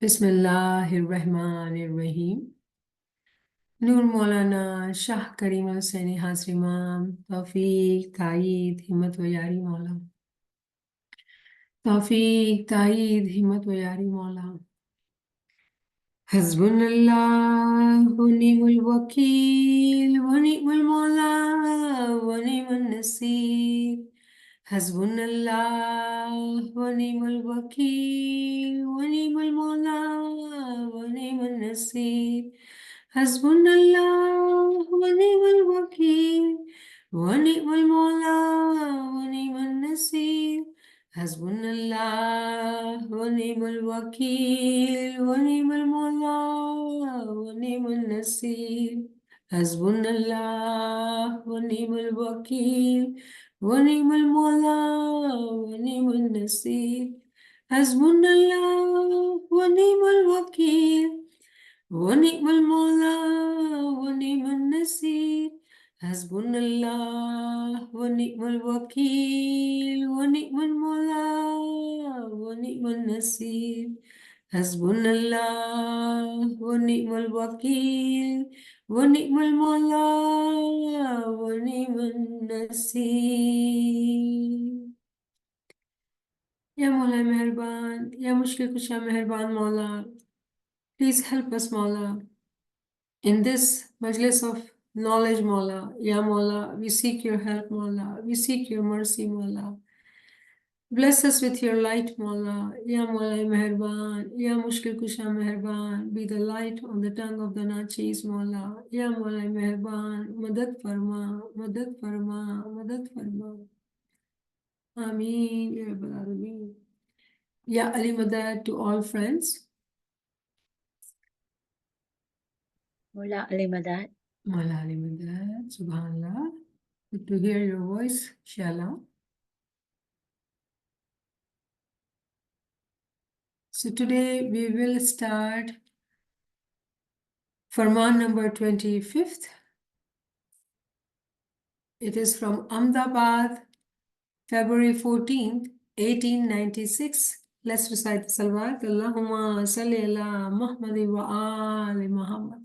Bismillahirrahmanirrahim. Nur Maulana Shah Karim Hussaini Hazri Imam Tawfiq Taeed Himmat wa Yari Maula Tawfiq Taeed Himmat wa Yari Maula Hasbunallah wa ni'mal wakeel wa ni'mal maula wa ni'mal nasir Hasbunallah wa ni'mal wakeel wa ni'mal maula wa ni'mal nasir Hasbunallah wa ni'mal wakeel wa ni'mal maula wa ni'mal nasir Hasbunallah wa ni'mal wakeel wa ni'mal maula wa ni'mal nasir Hasbunallah wa ni'mal wakeel wa ni'mal maula wa ni'mal nasir Hasbunallah wa ni'mal wakeel ونعم المولى ونعم النصير حسبنا الله ونعم الوكيل ونعم المولى ونعم النصير حسبنا الله ونعم الوكيل ونعم المولى ونعم النصير या मौला मेहरबान या मुश्किल कुशा मेहरबान मौला Please help us, Maula, in this majlis of knowledge, Maula. Ya Maula, we seek your help, Maula. We seek your mercy, Maula. Bless us with your light, Maula. Ya Maula Meherban, Ya Mushkil Kusha Meherban, be the light on the tongue of the Nachis, Maula. Ya Maula Meherban, Madad Farma, Madad Farma, Madad Farma. Ameen, Ya Rabbal Alameen. Ya Ali Madad to all friends. Mula Alimadat. Maula Ali Madad, Subhanallah. Good to hear your voice, inshallah. So today we will start Farman number 25th. It is from Ahmedabad, February 14th, 1896. Let's recite the salawat. Allahumma salli ala Muhammad wa ali Muhammad.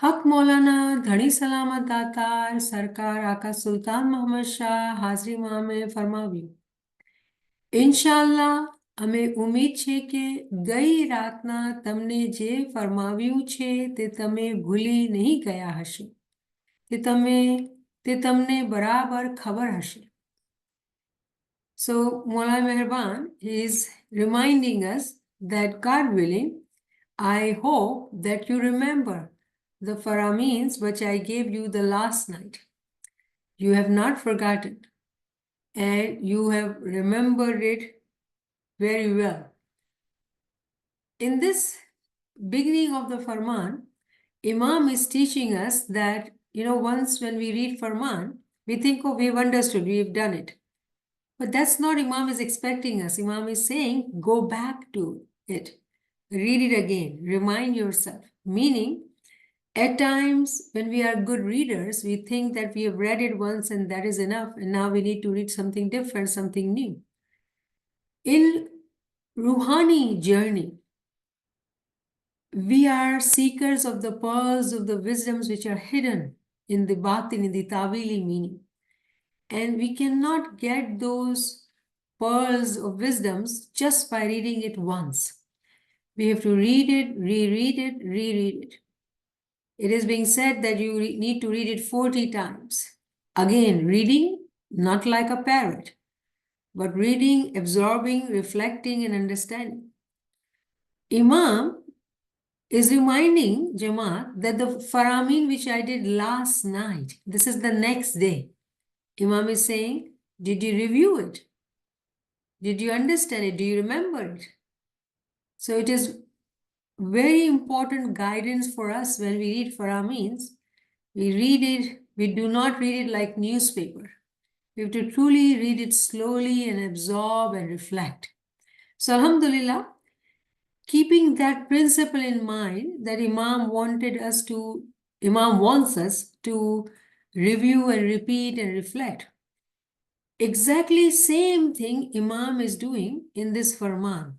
हक मौलाना धनी सलामत दातार सरकार आका सुल्तान मोहम्मद शाह हाजरी माह में फरमावी ઇન્શાઅલ્લાહ અમે ઉમ્મીદ છે કે ગઈ રાતના તમને જે ફરમાવ્યું છે તે તમે ભૂલી નહીં ગયા હશો તે તમને બરાબર ખબર હશે So Maula Meherban is reminding us that God willing, I hope that you remember the farameens which I gave you the last night. You have not forgotten and you have remembered it very well. In this beginning of the Farman, Imam is teaching us that, once when we read Farman, we think, oh, we've understood, we've done it. But that's not Imam is expecting us. Imam is saying, go back to it. Read it again. Remind yourself. Meaning, at times when we are good readers, we think that we have read it once and that is enough. And now we need to read something different, something new. In Ruhani journey, we are seekers of the pearls of the wisdoms which are hidden in the batin, in the tawili meaning. And we cannot get those pearls of wisdoms just by reading it once. We have to read it, reread it, reread it. It is being said that you need to read it 40 times. Again, reading, not like a parrot, but reading, absorbing, reflecting, and understanding. Imam is reminding Jama'at that the Farameen which I did last night, this is the next day. Imam is saying, did you review it? Did you understand it? Do you remember it? So it is very important guidance for us when we read Farameens. We read it, we do not read it like newspaper. We have to truly read it slowly and absorb and reflect. So Alhamdulillah, keeping that principle in mind that Imam wants us to review and repeat and reflect. Exactly same thing Imam is doing in this Farman.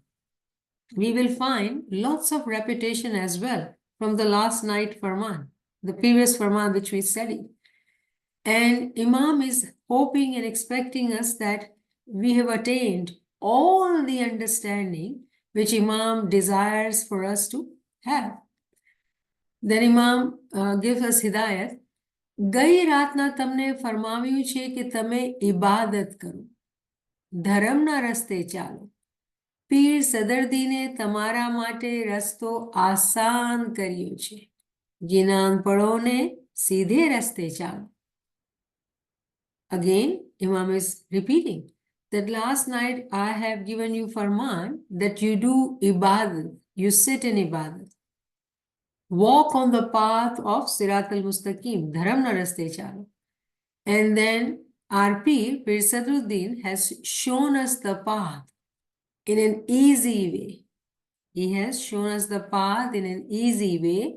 we will find lots of repetition as well from the last night Farman, the previous Farman which we studied. And Imam is hoping and expecting us that we have attained all the understanding which Imam desires for us to have. Then Imam gives us hidayat. ગઈ રાતના તમને ફરમાવ્યું છે કે તમે ઇબાદત કરો, ધર્મના રસ્તે ચાલો. પીર સદરદીને તમારા માટે રસ્તો આસાન કર્યો છે. જ્ઞાન પળોને સીધે રસ્તે ચાલો. Again, Imam is repeating that last night I have given you farman that you do ibadat, you sit in ibadat. Walk on the path of Sirat al-Mustaqim, Dharamna Raste Chalo. And then our Pir Sadruddin has shown us the path in an easy way. He has shown us the path in an easy way.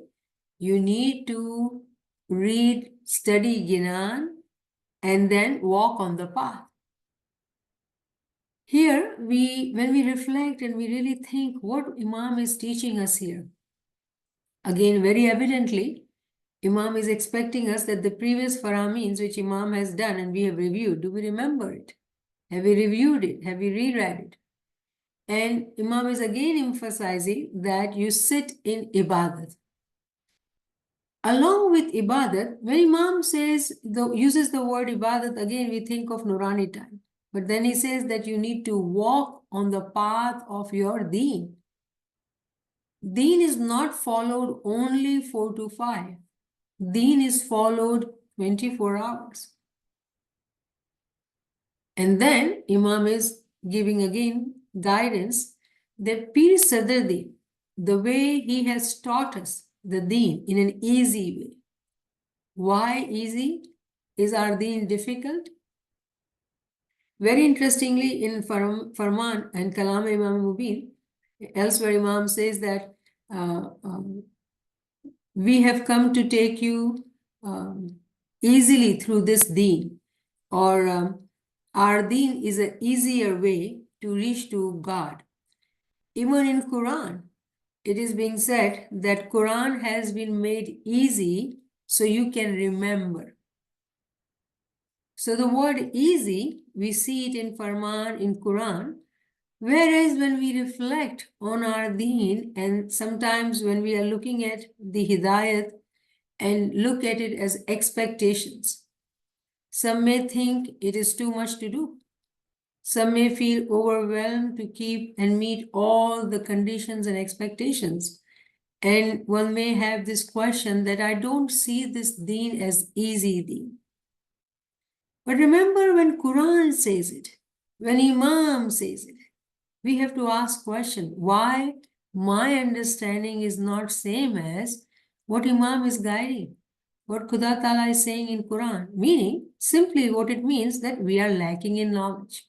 You need to read, study Gyanan, and then walk on the path. Here, when we reflect and we really think what Imam is teaching us here, again, very evidently, Imam is expecting us that the previous Faramins which Imam has done and we have reviewed, do we remember it? Have we reviewed it? Have we reread it? And Imam is again emphasizing that you sit in Ibadat. Along with Ibadat, when Imam uses the word Ibadat, again we think of Nurani time. But then he says that you need to walk on the path of your deen. Deen is not followed only 4 to 5. Deen is followed 24 hours. And then Imam is giving again guidance that Pir Sadardi, the way he has taught us the deen in an easy way. Why easy? Is our deen difficult? Very interestingly, in Farman and Kalam-i Imam-i Mubin, elsewhere Imam says that we have come to take you easily through this deen, or our deen is an easier way to reach to God. Even in Quran, it is being said that Quran has been made easy so you can remember. So the word easy, we see it in Farman, in Quran, whereas when we reflect on our deen, and sometimes when we are looking at the hidayat and look at it as expectations, some may think it is too much to do. Some may feel overwhelmed to keep and meet all the conditions and expectations. And one may have this question that I don't see this deen as easy deen. But remember, when Quran says it, when Imam says it, we have to ask question, why my understanding is not same as what Imam is guiding, what Khuda Ta'ala is saying in Quran, meaning simply what it means that we are lacking in knowledge.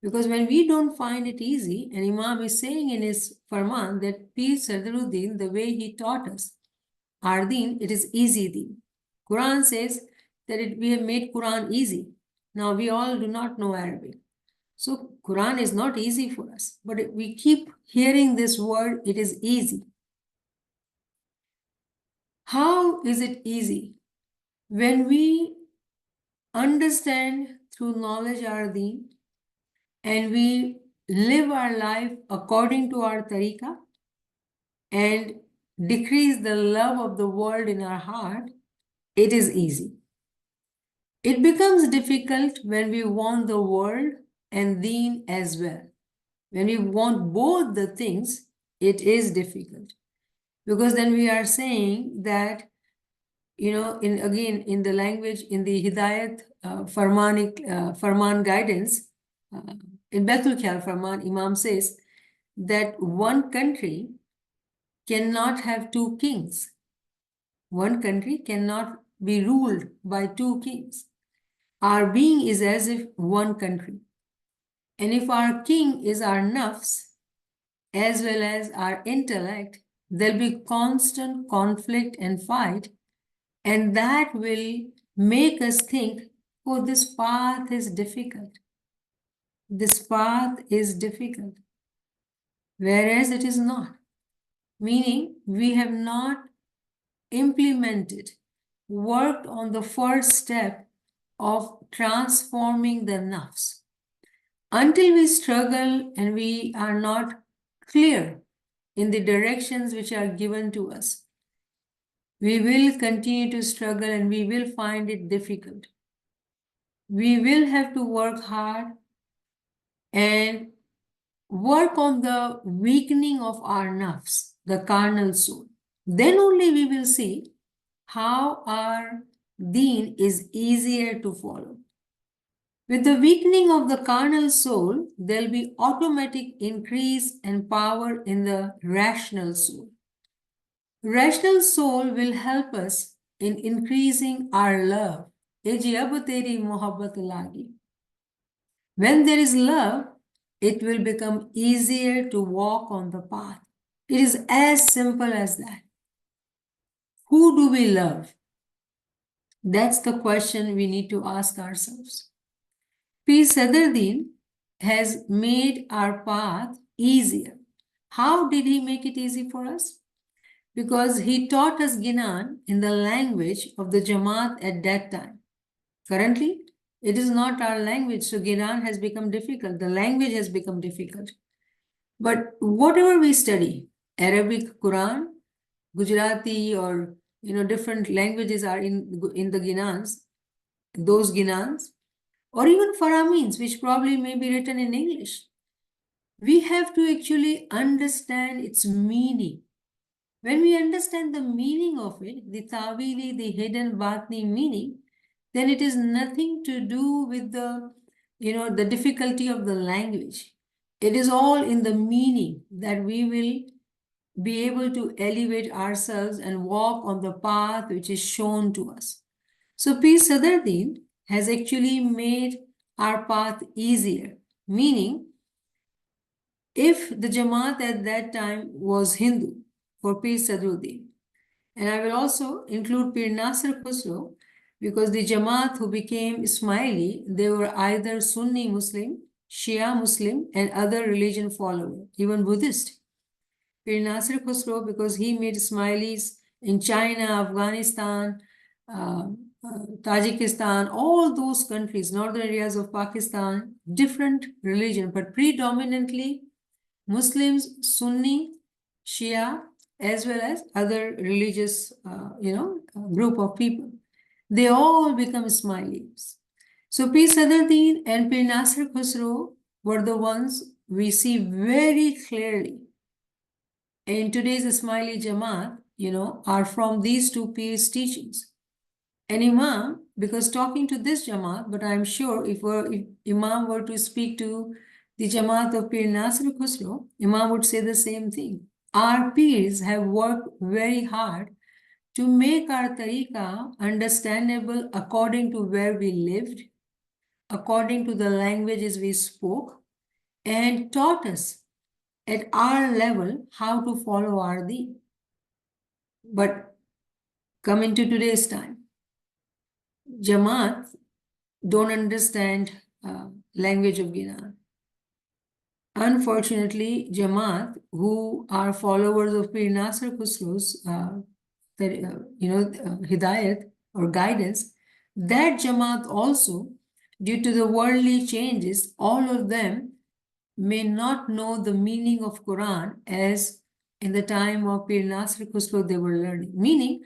Because when we don't find it easy, and Imam is saying in his Farman that Pir Sadruddin, the way he taught us, our deen, it is easy deen. Quran says that we have made Quran easy. Now we all do not know Arabic. So Quran is not easy for us, but we keep hearing this word, it is easy. How is it easy? When we understand through knowledge our deen, and we live our life according to our tariqah, and decrease the love of the world in our heart, it is easy. It becomes difficult when we want the world and deen as well. When we want both the things, it is difficult. Because then we are saying that, in the language, in the Hidayat Farman guidance, in Baitul Khayal Farman, Imam says that one country cannot have 2 kings. One country cannot be ruled by 2 kings. Our being is as if one country. And if our king is our nafs, as well as our intellect, there'll be constant conflict and fight, and that will make us think, oh, this path is difficult. This path is difficult. whereas it is not. Meaning, we have not implemented, worked on the first step of transforming the nafs. Until we struggle and we are not clear in the directions which are given to us, we will continue to struggle and we will find it difficult. We will have to work hard and work on the weakening of our nafs, the carnal soul. Then only we will see how our deen is easier to follow. With the weakening of the carnal soul, there'll be automatic increase and power in the rational soul. Rational soul will help us in increasing our love. When there is love, it will become easier to walk on the path. It is as simple as that. Who do we love? That's the question we need to ask ourselves. P. Sadruddin has made our path easier. How did he make it easy for us? Because he taught us Ginan in the language of the Jama'at at that time. Currently, it is not our language, so Ginan has become difficult. The language has become difficult. But whatever we study, Arabic, Quran, Gujarati, or different languages are in the Ginans, those Ginans, or even Faramins, which probably may be written in English. We have to actually understand its meaning. When we understand the meaning of it, the tawili, the hidden batni meaning, then it is nothing to do with the difficulty of the language. It is all in the meaning that we will be able to elevate ourselves and walk on the path which is shown to us. So P. Sadruddin has actually made our path easier, meaning if the Jamaat at that time was Hindu for Pir Sadruddin, and I will also include Pir Nasir Khusro, because the Jamaat who became Ismaili, they were either Sunni Muslim, Shia Muslim, and other religion follower, even Buddhist. Pir Nasir Khusro, because he made Ismailis in China, Afghanistan, Tajikistan, all those countries, northern areas of Pakistan, different religion, but predominantly Muslims, Sunni, Shia, as well as other religious, group of people. They all become Ismailis. So Pir Sadruddin and Pir Nasir Khusro were the ones we see very clearly in today's Ismaili Jamaat, are from these two Pirs' teachings. And Imam, because talking to this Jamaat, but I'm sure if Imam were to speak to the Jamaat of Pir Nasir Khusro, Imam would say the same thing. Our Pirs have worked very hard to make our tariqah understandable according to where we lived, according to the languages we spoke, and taught us at our level how to follow our deen. But come into today's time, Jamaat don't understand language of Ginan. Unfortunately, Jamaat, who are followers of Pir Nasir Khusro's hidayat or guidance, that Jamaat also, due to the worldly changes, all of them may not know the meaning of Quran as in the time of Pir Nasir Khusro they were learning. Meaning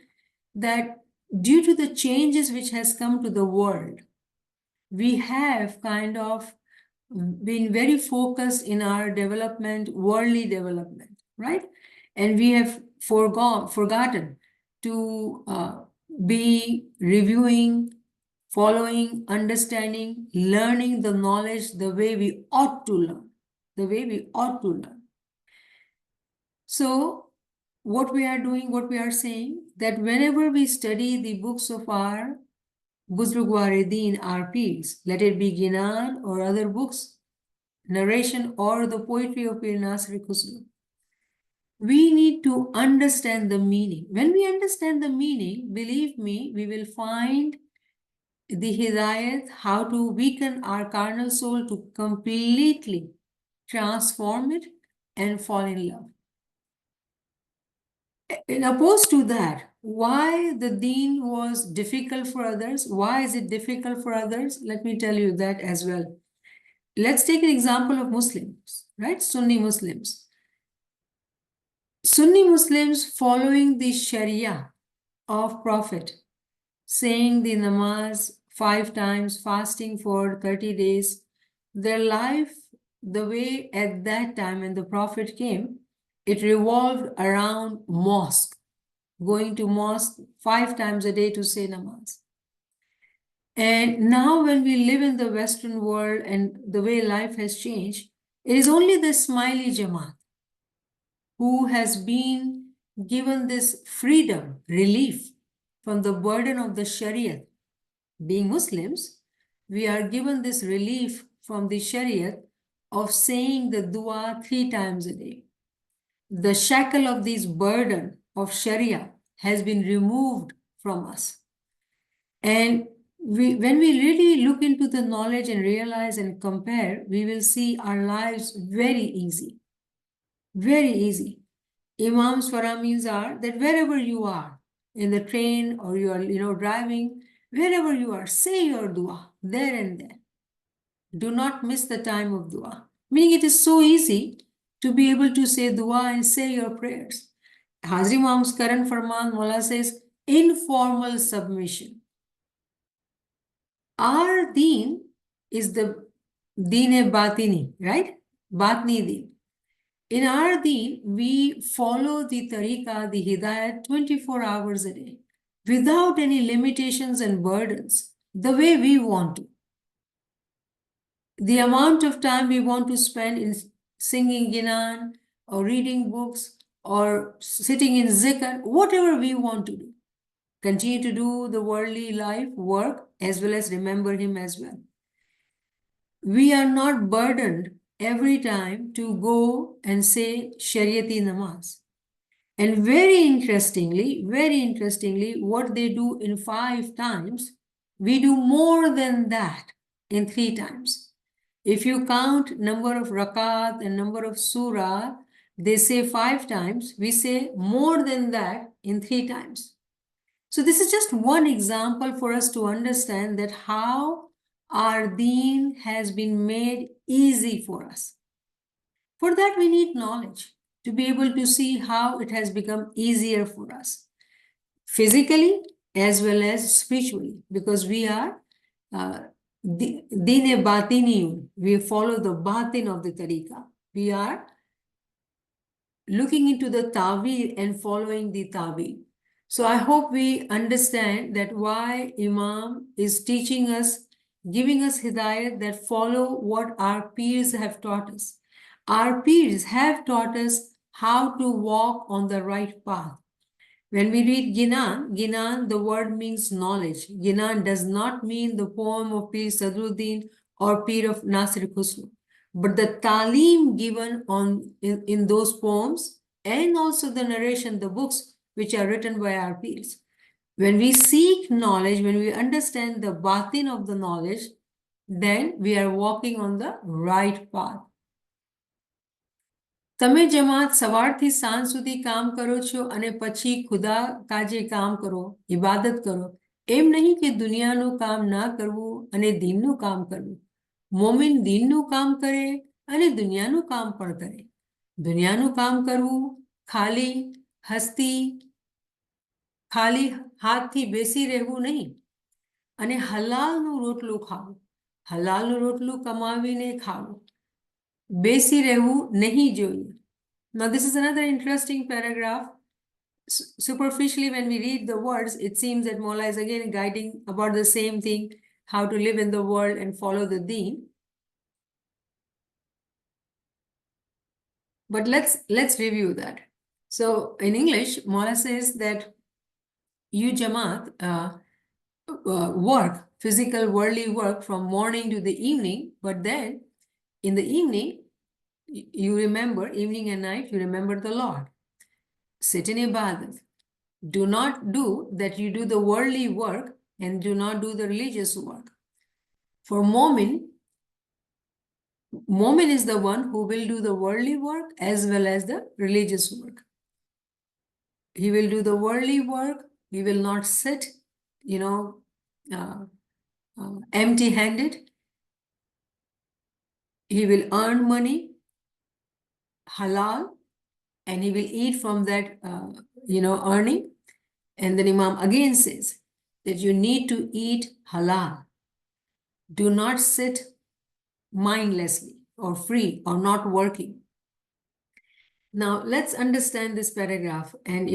that due to the changes which has come to the world, we have kind of been very focused in our development, worldly development, right? And we have forgotten to be reviewing, following, understanding, learning the knowledge the way we ought to learn, the way we ought to learn. So what we are doing, what we are saying, that whenever we study the books of our Buzrugwarideen, our peers, let it be Ginan or other books, narration or the poetry of Pir Nasir Khusro, we need to understand the meaning. When we understand the meaning, believe me, we will find the hidayat, how to weaken our carnal soul to completely transform it and fall in love. In opposed to that, why the deen was difficult for others? Why is it difficult for others? Let me tell you that as well. Let's take an example of Muslims, right? Sunni Muslims. Sunni Muslims following the Sharia of Prophet, saying the namaz 5 times, fasting for 30 days, their life, the way at that time when the Prophet came, it revolved around mosque, going to mosque 5 times a day to say namaz. And now when we live in the Western world and the way life has changed, it is only the smiley Jama'at who has been given this freedom, relief from the burden of the Shariat. Being Muslims, we are given this relief from the Shariat of saying the dua 3 times a day. The shackle of this burden of Sharia has been removed from us. And when we really look into the knowledge and realize and compare, we will see our lives very easy. Very easy. Imams Faramis are that wherever you are, in the train or you are driving, wherever you are, say your dua there and then. Do not miss the time of dua. Meaning it is so easy to be able to say dua and say your prayers. Hazri Imam's current Farman, Mullah says, informal submission. Our deen is the deen-e-batini, right? Batni deen. In our deen, we follow the tariqah, the hidayat 24 hours a day without any limitations and burdens, the way we want to. The amount of time we want to spend in singing Ginan or reading books or sitting in zikr, whatever we want to do. Continue to do the worldly life work as well as remember him as well. We are not burdened every time to go and say Shariati namaz. And very interestingly, what they do in 5 times, we do more than that in 3 times. If you count number of rakat and number of surah, they say 5 times, we say more than that in 3 times. So this is just one example for us to understand that how our deen has been made easy for us. For that, we need knowledge to be able to see how it has become easier for us, physically as well as spiritually, because we are deen-e-batini, we follow the batin of the tariqah. We are looking into the ta'wil and following the ta'wil. So I hope we understand that why Imam is teaching us, giving us hidayat that follow what our peers have taught us. Our peers have taught us how to walk on the right path. When we read Ginan, the word means knowledge. Ginan does not mean the poem of Pir Sadruddin or Pir of Nasir Khusro, but the talim given in those poems and also the narration, the books which are written by our peers. When we seek knowledge, when we understand the batin of the knowledge, then we are walking on the right path. તમે જમાત સવારથી સાંજ સુધી કામ કરો છો અને પછી ખુદા કાજે કામ કરો, ઇબાદત કરો. એમ નહીં કે દુનિયાનું કામ ના કરવું અને દીનનું કામ કરવું. મોમિન દીનનું કામ કરે અને દુનિયાનું કામ પણ કરે. દુનિયાનું કામ કરવું ખાલી હાથથી બેસી રહેવું નહીં અને હલાલનું રોટલું ખાવું. હલાલનું રોટલું કમાવીને ખાવું. બેસી રહેવું નહીં જોઈએ. Now this is another interesting paragraph. Superficially, when we read the words, it seems that Mola is again guiding about the same thing, how to live in the world and follow the deen. But let's review that. So in English, Mola says that you Jamaat work, physical worldly work from morning to the evening, but then in the evening, you remember, evening and night, you remember the Lord. Sit in ibadat. Do not do that you do the worldly work and do not do the religious work. For Mu'min, Mu'min is the one who will do the worldly work as well as the religious work. He will do the worldly work. He will not sit, uh, empty-handed. He will earn money, halal, and he will eat from that, earning. And then Imam again says that you need to eat halal. Do not sit mindlessly or free or not working. Now, let's understand this paragraph and,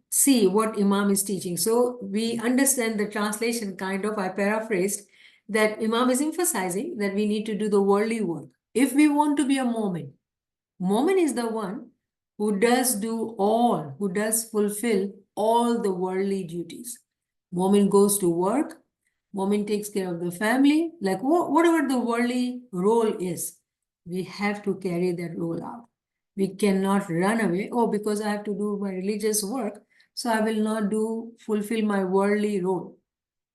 see what Imam is teaching. So we understand the translation kind of, I paraphrased, that Imam is emphasizing that we need to do the worldly work. If we want to be a Mu'min, Mu'min is the one who does fulfill all the worldly duties. Mu'min goes to work, Mu'min takes care of the family, like whatever the worldly role is, we have to carry that role out. We cannot run away, because I have to do my religious work, so I will not fulfill my worldly role.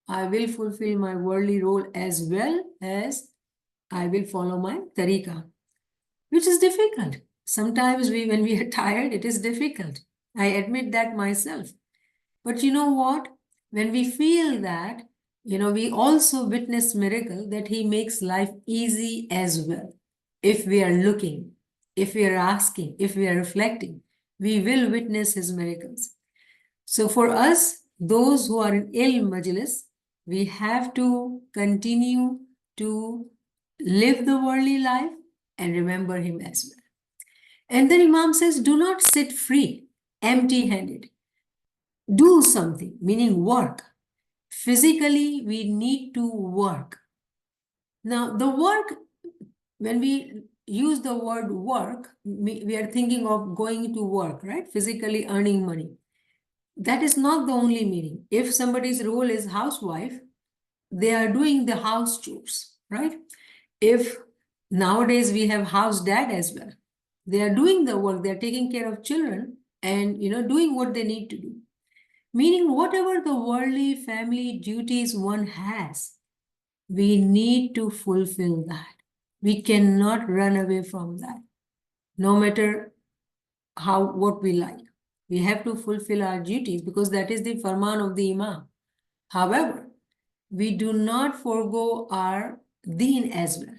I will fulfill my worldly role as well as I will follow my tariqah, which is difficult. Sometimes when we are tired, it is difficult. I admit that myself. But you know what? When we feel that, we also witness miracle that he makes life easy as well. If we are looking, if we are asking, if we are reflecting, we will witness his miracles. So for us, those who are in ilm majlis, we have to continue to live the worldly life and remember him as well. And then Imam says, do not sit free, empty-handed. Do something, meaning work. Physically, we need to work. Now, the work, when we use the word work, we are thinking of going to work, right? Physically earning money. That is not the only meaning. If somebody's role is housewife, they are doing the house chores, right? If nowadays we have house dad as well, they are doing the work, they are taking care of children and doing what they need to do. Meaning whatever the worldly family duties one has, we need to fulfill that. We cannot run away from that, no matter what we like. We have to fulfill our duties because that is the farman of the Imam. However, we do not forego our deen as well,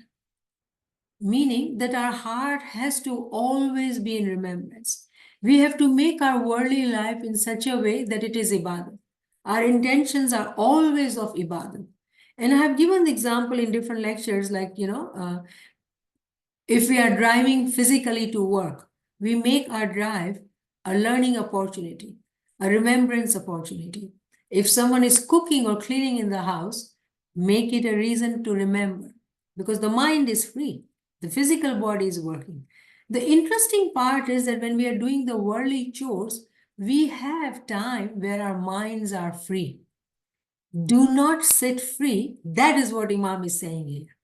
meaning that our heart has to always be in remembrance. We have to make our worldly life in such a way that it is ibadah. Our intentions are always of ibadah. And I have given the example in different lectures, like, if we are driving physically to work, we make our drive a learning opportunity, a remembrance opportunity. If someone is cooking or cleaning in the house, make it a reason to remember because the mind is free. The physical body is working. The interesting part is that when we are doing the worldly chores, we have time where our minds are free. Do not sit free. That is what Imam is saying here.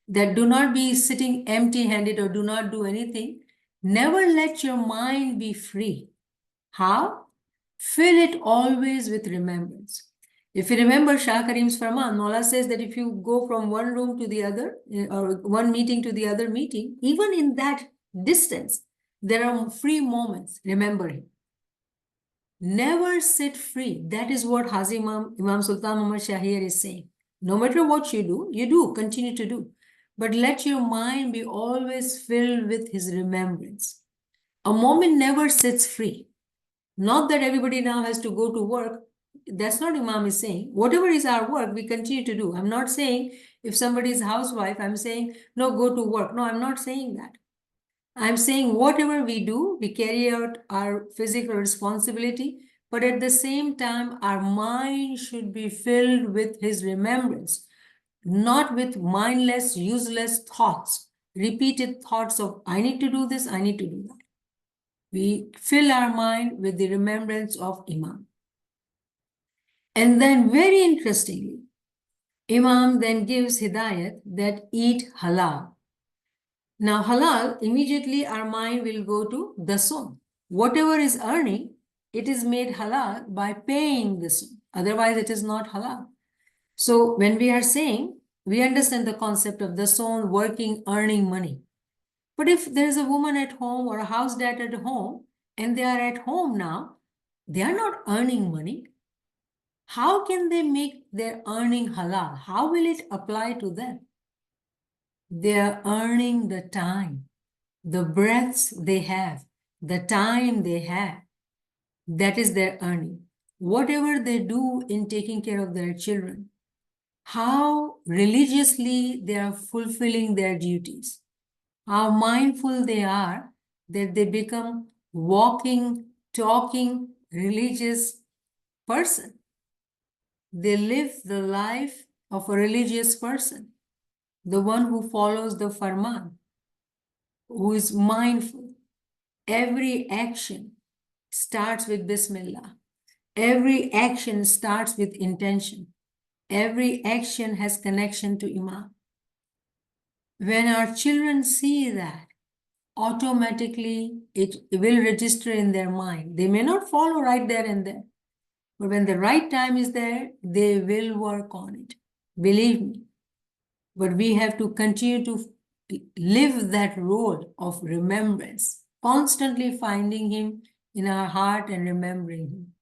That do not be sitting empty-handed or do not do anything. Never let your mind be free. How? Fill it always with remembrance. If you remember Shah Karim's Farman, Mawla says that if you go from one room to the other, or one meeting to the other meeting, even in that distance, there are free moments. Remember him. Never sit free. That is what Imam Sultan Muhammad Shahir is saying. No matter what you do, continue to do. But let your mind be always filled with his remembrance. A moment never sits free. Not that everybody now has to go to work. That's not Imam is saying. Whatever is our work, we continue to do. I'm not saying if somebody is housewife, I'm saying, no, go to work. No, I'm not saying that. I'm saying whatever we do, we carry out our physical responsibility, but at the same time, our mind should be filled with his remembrance, not with mindless, useless thoughts, repeated thoughts of, I need to do this, I need to do that. We fill our mind with the remembrance of Imam. And then very interestingly, Imam then gives hidayat that eat halal. Now, halal, immediately our mind will go to the sum. Whatever is earning, it is made halal by paying the sum. Otherwise, it is not halal. So when we are saying We understand the concept of the son working, earning money. But if there's a woman at home or a house dad at home, and they are at home now, they are not earning money. How can they make their earning halal? How will it apply to them? They are earning the time, the breaths they have, the time they have. That is their earning. Whatever they do in taking care of their children, how religiously they are fulfilling their duties, how mindful they are that they become walking, talking, religious person. They live the life of a religious person, the one who follows the Farman, who is mindful. Every action starts with Bismillah. Every action starts with intention. Every action has connection to Imam. When our children see that, automatically it will register in their mind. They may not follow right there and there, but when the right time is there, they will work on it. Believe me. But we have to continue to live that role of remembrance, constantly finding him in our heart and remembering him.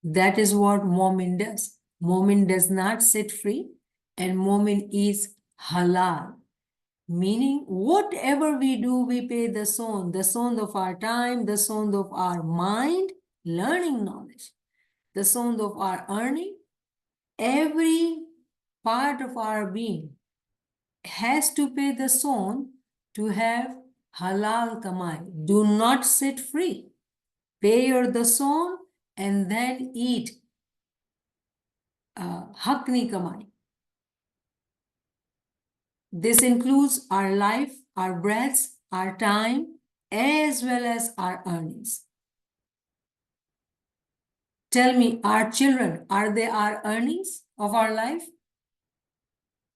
That is what Momin does. Momin does not sit free, and Momin is halal. Meaning, whatever we do, we pay the son of our time, the son of our mind, learning knowledge, the son of our earning. Every part of our being has to pay the son to have halal kamai. Do not sit free. Pay your the son and then eat hakni kamai. This includes our life, our breaths, our time, as well as our earnings. Tell me, our children, are they our earnings of our life?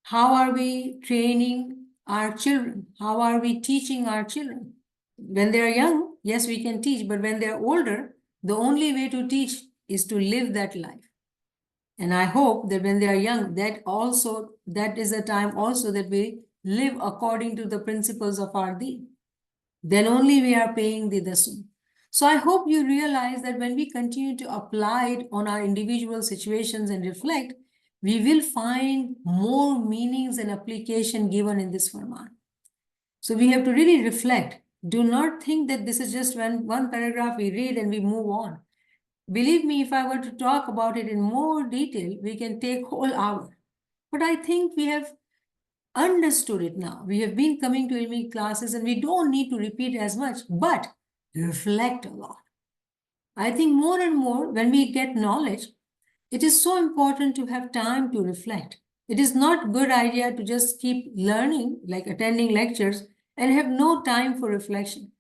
How are we training our children? How are we teaching our children? When they are young, yes, we can teach, but when they are older, the only way to teach is to live that life. And I hope that when they are young, that is a time also that we live according to the principles of our deen. Then only we are paying the dasum. So I hope you realize that when we continue to apply it on our individual situations and reflect, we will find more meanings and application given in this Farman. So we have to really reflect. Do not think that this is just one paragraph we read and we move on. Believe me, if I were to talk about it in more detail, we can take whole hour. But I think we have understood it now. We have been coming to ilmi classes and we don't need to repeat as much, but reflect a lot. I think more and more when we get knowledge, it is so important to have time to reflect. It is not a good idea to just keep learning, like attending lectures, and have no time for reflection.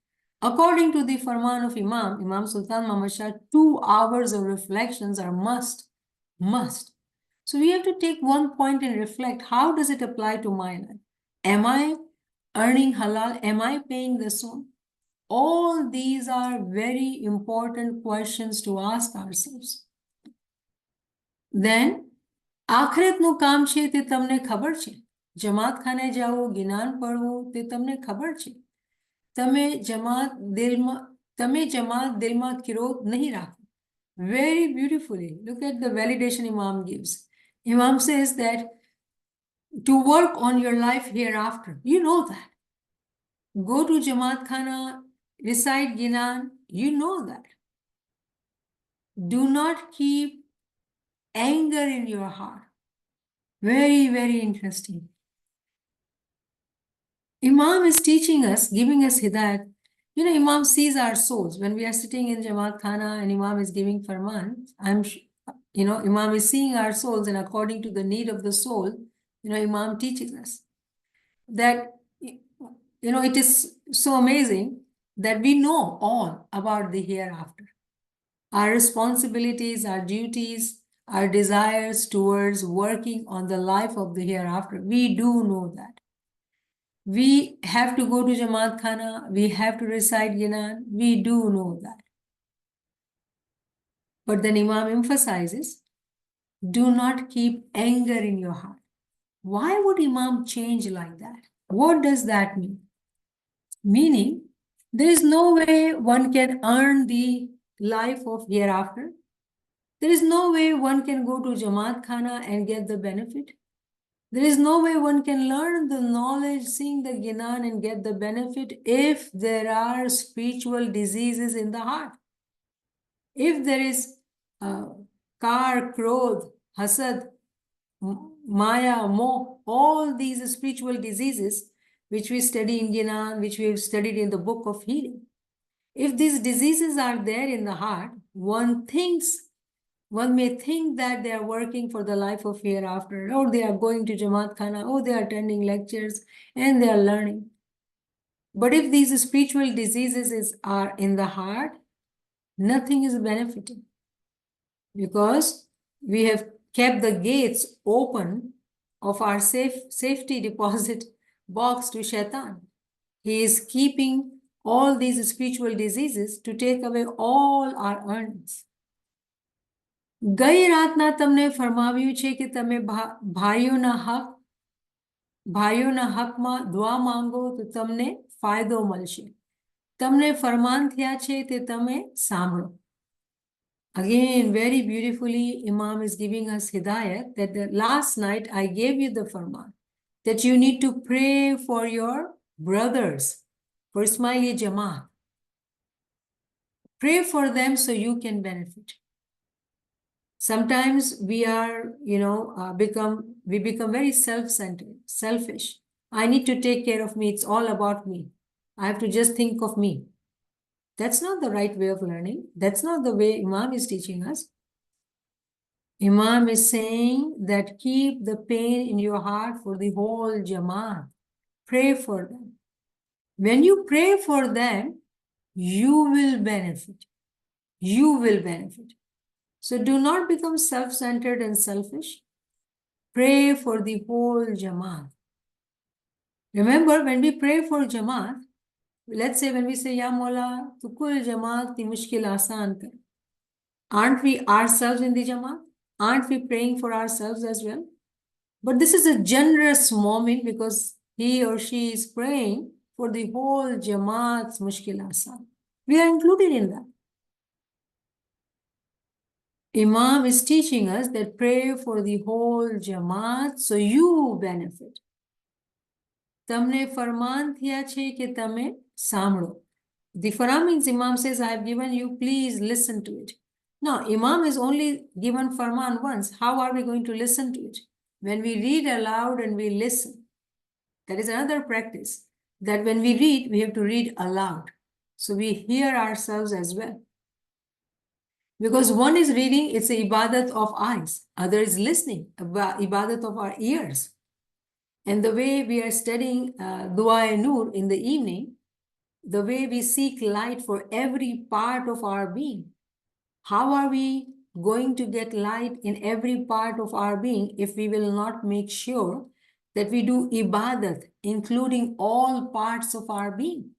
According to the Farman of Imam Sultan Muhammad Shah, 2 hours of reflections are must. So we have to take one point and reflect, how does it apply to my life? Am I earning halal? Am I paying the son? All these are very important questions to ask ourselves. Then, આખરેતનું કામ છે તે તમને ખબર છે. જમાતખાને જાઓ, જ્ઞાન પડવું તે તમને ખબર છે. તમે જમાત દિલમાં કિરોધ નહીં રાખો. Very beautifully. Look at the validation Imam gives. Imam says that to work on your life hereafter, you know that. Go to Jamaat Khana, recite Ginan, you know that. Do not keep anger in your heart. Very, very interesting. Imam is teaching us, giving us hidayat. You know, Imam sees our souls. When we are sitting in Jamaat Khana and Imam is giving Farman, Imam is seeing our souls, and according to the need of the soul, Imam teaches us that, it is so amazing that we know all about the hereafter. Our responsibilities, our duties, our desires towards working on the life of the hereafter. We do know that. We have to go to Jamaat Khana, we have to recite Ginan, we do know that. But then Imam emphasizes, do not keep anger in your heart. Why would Imam change like that? What does that mean? Meaning, there is no way one can earn the life of hereafter. There is no way one can go to Jamaat Khana and get the benefit. There is no way one can learn the knowledge, sing the Gyanan and get the benefit if there are spiritual diseases in the heart. If there is kar, krodh, hasad, maya, moh, all these spiritual diseases which we study in Gyanan, which we have studied in the book of healing. If these diseases are there in the heart, one may think that they are working for the life of hereafter, or they are going to Jamaat Khana, or they are attending lectures and they are learning. But if these spiritual diseases are in the heart, nothing is benefiting, because we have kept the gates open of our safety deposit box to Shaitan. He is keeping all these spiritual diseases to take away all our earnings. ગઈ રાતના તમને ફરમાવ્યું છે કે તમે ભાઈઓના હકમાં દુઆ માંગો તો તમને ફાયદો મળશે. તમને ફરમાન થયા છે તે તમે સાંભળો. Again, very beautifully, Imam is giving us hidayat that the last night I gave you the farman that you need to pray for your brothers, for Ismaili Jama'at. Pray for them so you can benefit. Sometimes we are, we become very self-centered, selfish. I need to take care of me. It's all about me. I have to just think of me. That's not the right way of learning. That's not the way Imam is teaching us. Imam is saying that keep the pain in your heart for the whole Jama'at. Pray for them. When you pray for them, you will benefit. You will benefit. So do not become self-centered and selfish. Pray for the whole Jama'at. Remember, when we pray for Jama'at, let's say when we say, Ya Mola, tu kul Jama'at ki mushkil aasan kar. Aren't we ourselves in the Jama'at? Aren't we praying for ourselves as well? But this is a generous moment because he or she is praying for the whole Jama'at's mushkil aasan. We are included in that. Imam is teaching us that pray for the whole Jama'at so you benefit. Tamne farman thiya che ke tame samlo. The farman means Imam says, I have given you, please listen to it. Now, Imam is only given farman once. How are we going to listen to it? When we read aloud and we listen. That is another practice. That when we read, we have to read aloud. So we hear ourselves as well. Because one is reading, it's a ibadat of eyes. Other is listening, ibadat of our ears. And the way we are studying Dua-e-Nur in the evening, the way we seek light for every part of our being. How are we going to get light in every part of our being if we will not make sure that we do ibadat, including all parts of our being?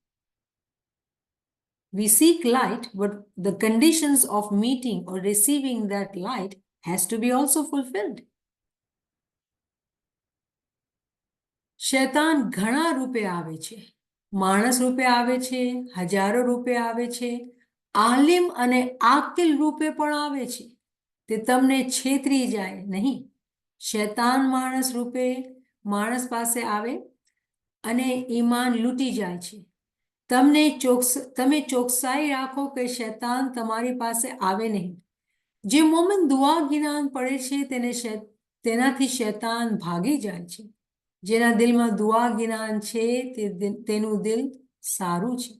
We seek light, but the conditions of meeting or receiving that light has to be also fulfilled. શૈતાન ઘણા રૂપે આવે છે. માણસ રૂપે આવે છે, હજારો રૂપે આવે છે, આલિમ અને આકિલ રૂપે પણ આવે છે. તે તમને છેતરી જાય નહીં. શૈતાન માણસ રૂપે માણસ પાસે આવે અને ઈમાન લૂંટી જાય છે. તમે ચોકસાઈ રાખો કે શૈતાન તમારી પાસે આવે નહીં. જે મોમેન્ટ દુઆ ગિનાન પड़े છે તેનાથી શૈતાન ભાગી જાય છે. જેના દિલમાં દુઆ ગિનાન છે તેનું દિલ સારું છે.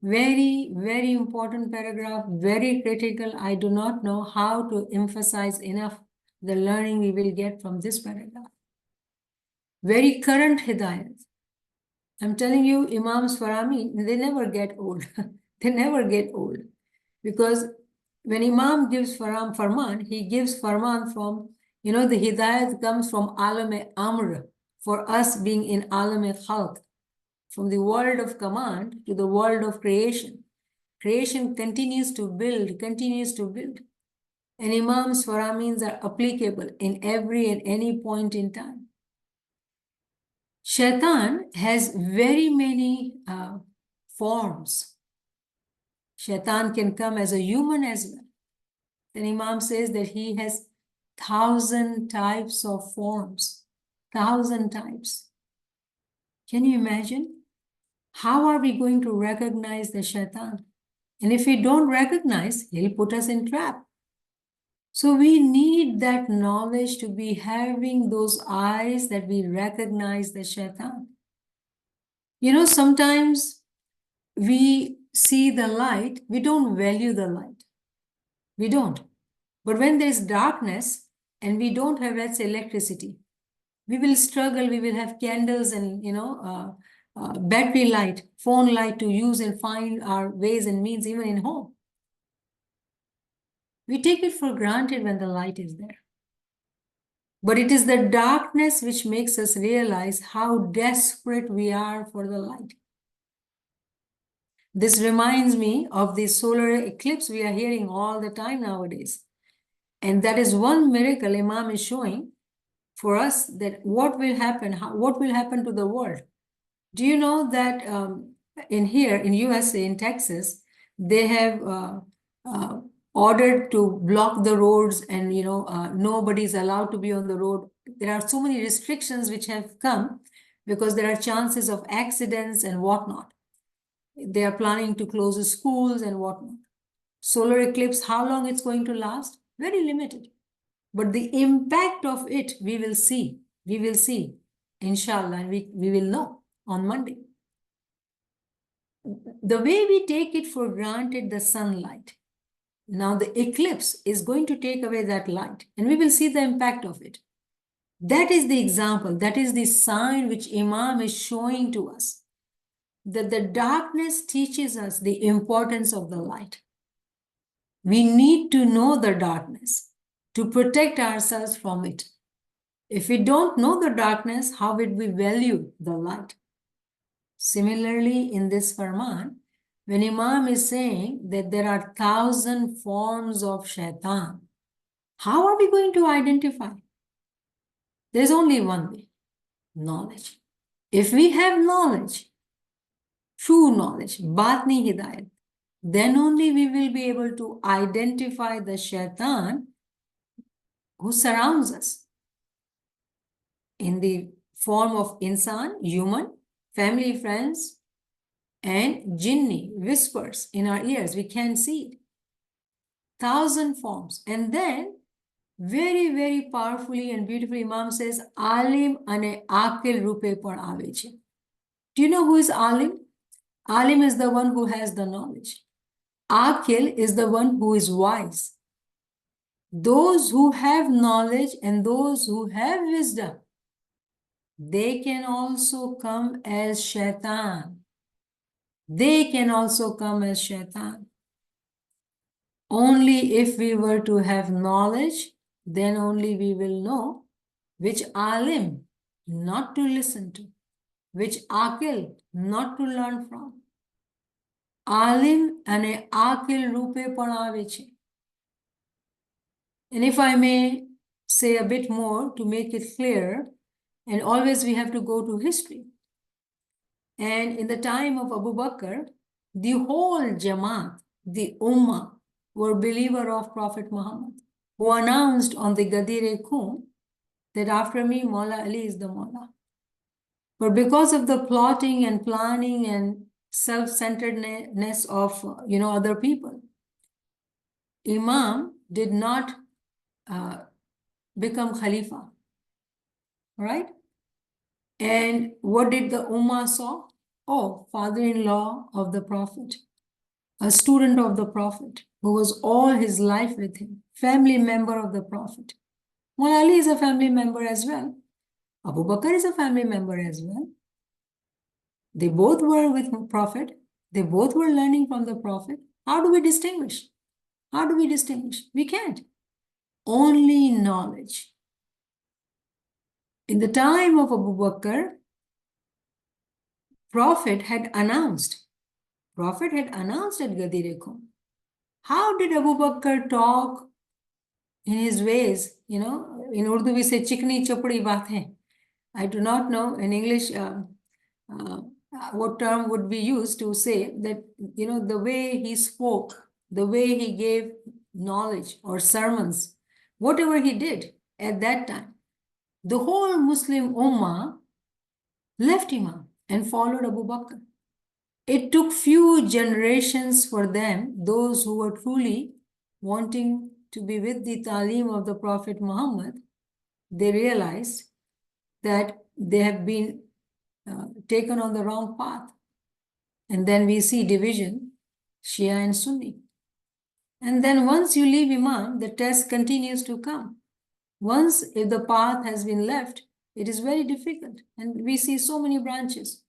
Very, very important paragraph, very critical. I do not know how to emphasize enough the learning we will get from this paragraph. Very current hidayat. I'm telling you, Imams Farami, they never get old. They never get old. Because when Imam gives Farman, he gives Farman from, the hidayat comes from Alam-e-Amr, for us being in Alam-e-Khalq, from the world of command to the world of creation. Creation continues to build, continues to build. And Imam's Faramins are applicable in every and any point in time. Shaitan has very many forms. Shaitan can come as a human as well. Then Imam says that he has 1,000 types of forms. 1,000 types. Can you imagine? How are we going to recognize the Shaitan? And if we don't recognize, he'll put us in trap. So we need that knowledge to be having those eyes that we recognize the Shaitan. You know, sometimes we see the light, we don't value the light. We don't. But when there's darkness and we don't have, let's say, electricity, we will struggle, we will have candles and, battery light, phone light to use and find our ways and means even in home. We take it for granted when the light is there. But it is the darkness which makes us realize how desperate we are for the light. This reminds me of the solar eclipse we are hearing all the time nowadays. And that is one miracle Imam is showing for us, that what will happen, what will happen to the world. Do you know that in USA, in Texas, they have ordered to block the roads and, nobody's allowed to be on the road. There are so many restrictions which have come because there are chances of accidents and whatnot. They are planning to close the schools and whatnot. Solar eclipse, how long it's going to last? Very limited. But the impact of it, we will see, inshallah, and we will know on Monday. The way we take it for granted, the sunlight. Now the eclipse is going to take away that light, and we will see the impact of it. That is the example, that is the sign which Imam is showing to us, that the darkness teaches us the importance of the light. We need to know the darkness to protect ourselves from it. If we don't know the darkness, how would we value the light? Similarly, in this Farman, when Imam is saying that there are 1,000 forms of Shaitan, how are we going to identify? There's only one way, knowledge. If we have knowledge, true knowledge, Batni Hidayat, then only we will be able to identify the Shaitan who surrounds us in the form of insan, human, family, friends, and jinni, whispers in our ears. We can't see it. 1,000 forms. And then, very, very powerfully and beautifully, Imam says, Alim ane akil rupe par ave chhe. Do you know who is Alim? Alim is the one who has the knowledge. Akil is the one who is wise. Those who have knowledge and those who have wisdom, they can also come as Shaitan. They can also come as Shaitan. Only if we were to have knowledge, then only we will know which Alim not to listen to, which Akil not to learn from. Alim ane Akil rupe padave chhe. And if I may say a bit more to make it clear, and always we have to go to history. And in the time of Abu Bakr, the whole Jama'at, the Ummah, were believer of Prophet Muhammad, who announced on the Gadir-e-Kum that after me, Mawla Ali is the Mawla. But because of the plotting and planning and self-centeredness of other people, Imam did not become Khalifa, right? And what did the Ummah saw? Oh, father-in-law of the Prophet, a student of the Prophet, who was all his life with him, family member of the Prophet. Well, Ali is a family member as well. Abu Bakr is a family member as well. They both were with the Prophet. They both were learning from the Prophet. How do we distinguish? How do we distinguish? We can't. Only knowledge. In the time of Abu Bakr, Prophet had announced at Gadir-e-Kum. How did Abu Bakr talk in his ways. In Urdu we say chikni chapdi baat hai. I do not know in English what term would be used to say that, the way he spoke, the way he gave knowledge or sermons, whatever he did at that time, the whole Muslim Ummah left Imam and followed Abu Bakr. It took few generations for them, those who were truly wanting to be with the Talim of the Prophet Muhammad, they realized that they have been taken on the wrong path. And then we see division, Shia and Sunni. And then once you leave Imam, the test continues to come. Once if the path has been left, it is very difficult. And we see so many branches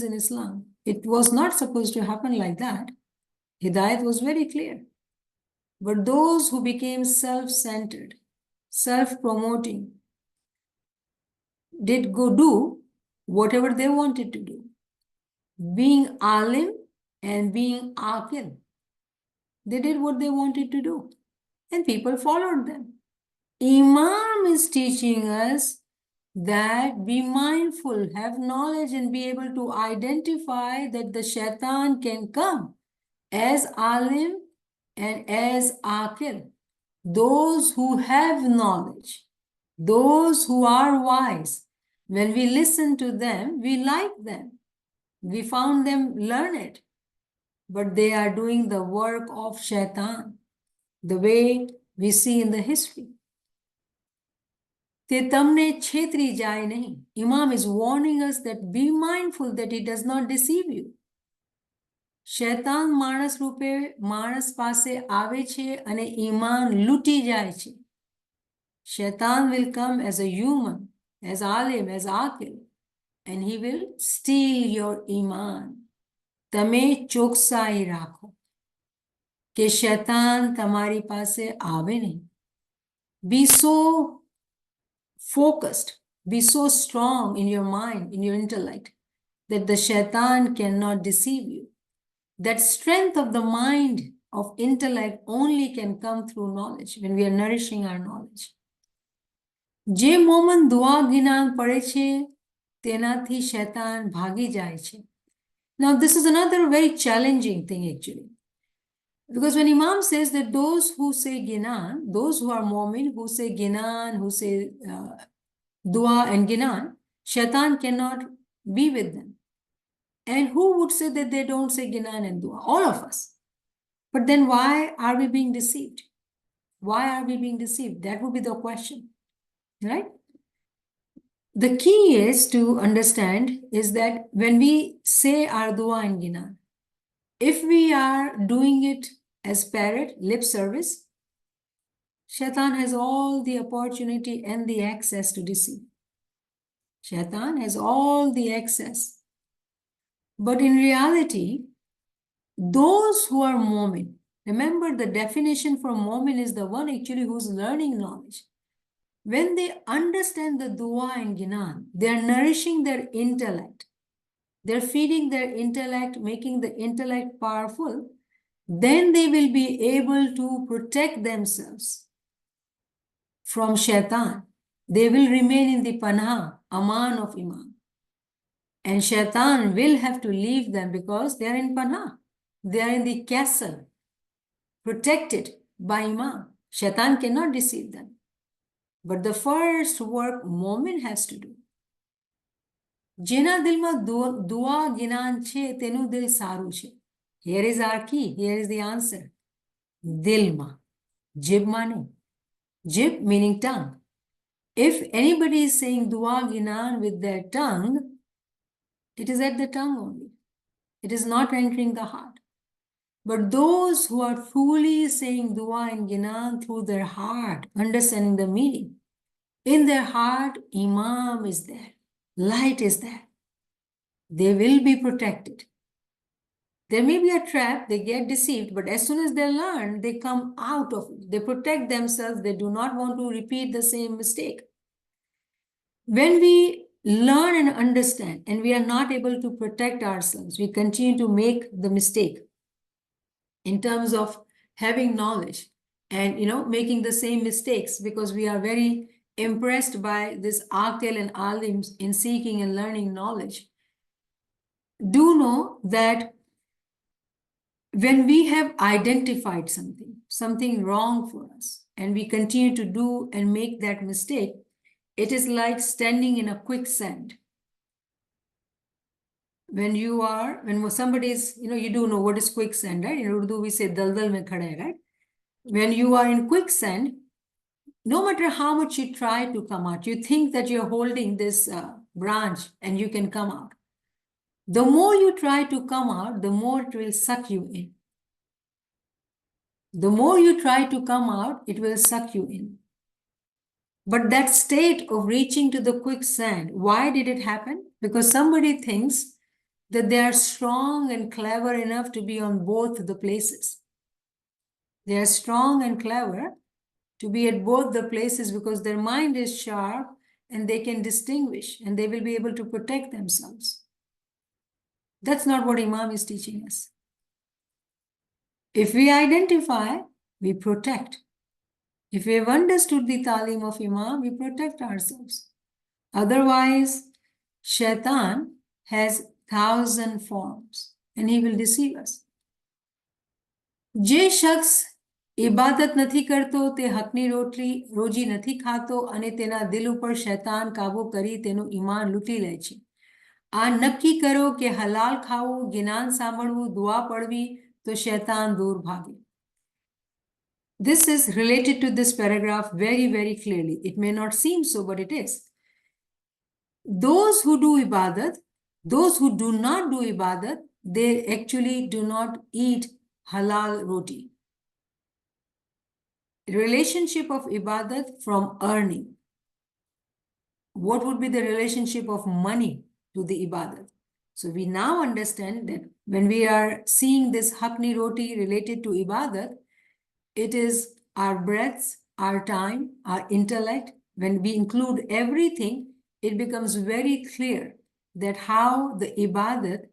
in Islam. It was not supposed to happen like that. Hidayat was very clear. But those who became self-centered, self-promoting, did go do whatever they wanted to do. Being alim and being akil. They did what they wanted to do. And people followed them. Imam is teaching us that be mindful, have knowledge, and be able to identify that the shaitan can come as alim and as akil. Those who have knowledge, those who are wise, when we listen to them, we like them. We found them learned, but they are doing the work of shaitan, the way we see in the history. Imam is warning us that be mindful that he does not deceive you. Shaitan manas rupe manas પાસે આવે છે અને ઈમાન લૂટી જાય છે. Shaitan will come as a human, as alim, as akil, and he will steal your iman. તમે ચોકસાઈ રાખો કે શૈતાન તમારી પાસે આવે નહીં. Be so focused, be so strong in your mind, in your intellect, that the shaitan cannot deceive you. That strength of the mind, of intellect, only can come through knowledge, when we are nourishing our knowledge. જે મોમન દુઆ જ્ઞાન પડે છે તેનાથી શૈતાન ભાગી જાય છે. Now this is another very challenging thing actually, because when Imam says that those who say Ginan, those who are Mu'min, who say Ginan, who say Dua and Ginan, Shaitan cannot be with them. And who would say that they don't say Ginan and Dua? All of us. But then why are we being deceived? Why are we being deceived? That would be the question, right? The key is to understand is that when we say our Dua and Ginan, if we are doing it as parrot, lip service, Shaitan has all the opportunity and the access to deceive. Shaitan has all the access. But in reality, those who are Mu'min, remember the definition for Mu'min is the one actually who's learning knowledge. When they understand the Dua and Ginan, they are nourishing their intellect. They're feeding their intellect, making the intellect powerful. Then they will be able to protect themselves from Shaitan. They will remain in the Panah, Aman of Imam. And Shaitan will have to leave them because they are in Panah. They are in the castle, protected by Imam. Shaitan cannot deceive them. But the first work Mu'min has to do. જેના દિલમાં દુઆ જ્ઞાન છે તેનું દિલ સારું છે. Here is our key. Here is the answer. દિલમાં, જીભમાં નહીં. Jib meaning tongue. If anybody is saying dua ginan with their tongue, it is at the tongue only. It is not entering the heart. But those who are truly saying dua and ginan through their heart, understanding the meaning, in their heart, Imam is there. Light is there. They will be protected. There may be a trap, they get deceived, but as soon as they learn, they come out of it. They protect themselves. They do not want to repeat the same mistake. When we learn and understand and we are not able to protect ourselves, we continue to make the mistake in terms of having knowledge. and, making the same mistakes, because we are very impressed by this Aqil and Alims in seeking and learning knowledge. Do know that when we have identified something wrong for us, and we continue to do and make that mistake, it is like standing in a quicksand. When somebody is, you do know what is quicksand, right? In Urdu, we say daldal mein khada hai, right? When you are in quicksand, no matter how much you try to come out, you think that you're holding this branch and you can come out. The more you try to come out, the more it will suck you in. The more you try to come out, it will suck you in. But that state of reaching to the quicksand, why did it happen? Because somebody thinks that they are strong and clever enough to be on both the places. They are strong and clever to be at both the places because their mind is sharp and they can distinguish and they will be able to protect themselves. That's not what Imam is teaching us. If we identify, we protect. If we have understood the talim of Imam, we protect ourselves. Otherwise, Shaitan has 1,000 forms and he will deceive us. જે શખ્સ ઇબાદત નથી કરતો તે હકની રોજી નથી ખાતો અને તેના દિલ ઉપર શૈતાન કાબુ કરી તેનું ઈમાન લૂંટી લે છે. આ નક્કી કરો કે હલાલ ખાવું, જ્ઞાન સાંભળવું, દુઆ પढ़વી તો શૈતાન દૂર ભાગે. This is related to this paragraph very, very clearly. It may not seem so, but it is. Those who do ibadat, those who do not do ibadat, they actually do not eat halal roti. Relationship of ibadat from earning. What would be the relationship of money to the ibadat? So we now understand that when we are seeing this hakni roti related to ibadat, it is our breaths, our time, our intellect. When we include everything, it becomes very clear that how the ibadat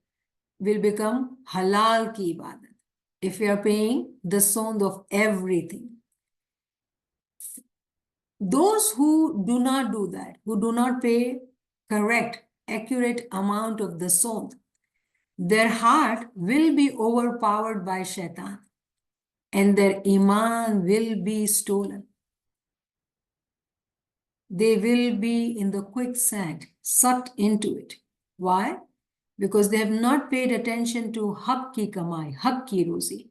will become halal ki ibadat. If we are paying the sond of everything. Those who do not do that, who do not pay correct, accurate amount of the sond, their heart will be overpowered by shaitan and their iman will be stolen. They will be in the quicksand, sucked into it. Why? Because they have not paid attention to haq ki kamai, haq ki rozi.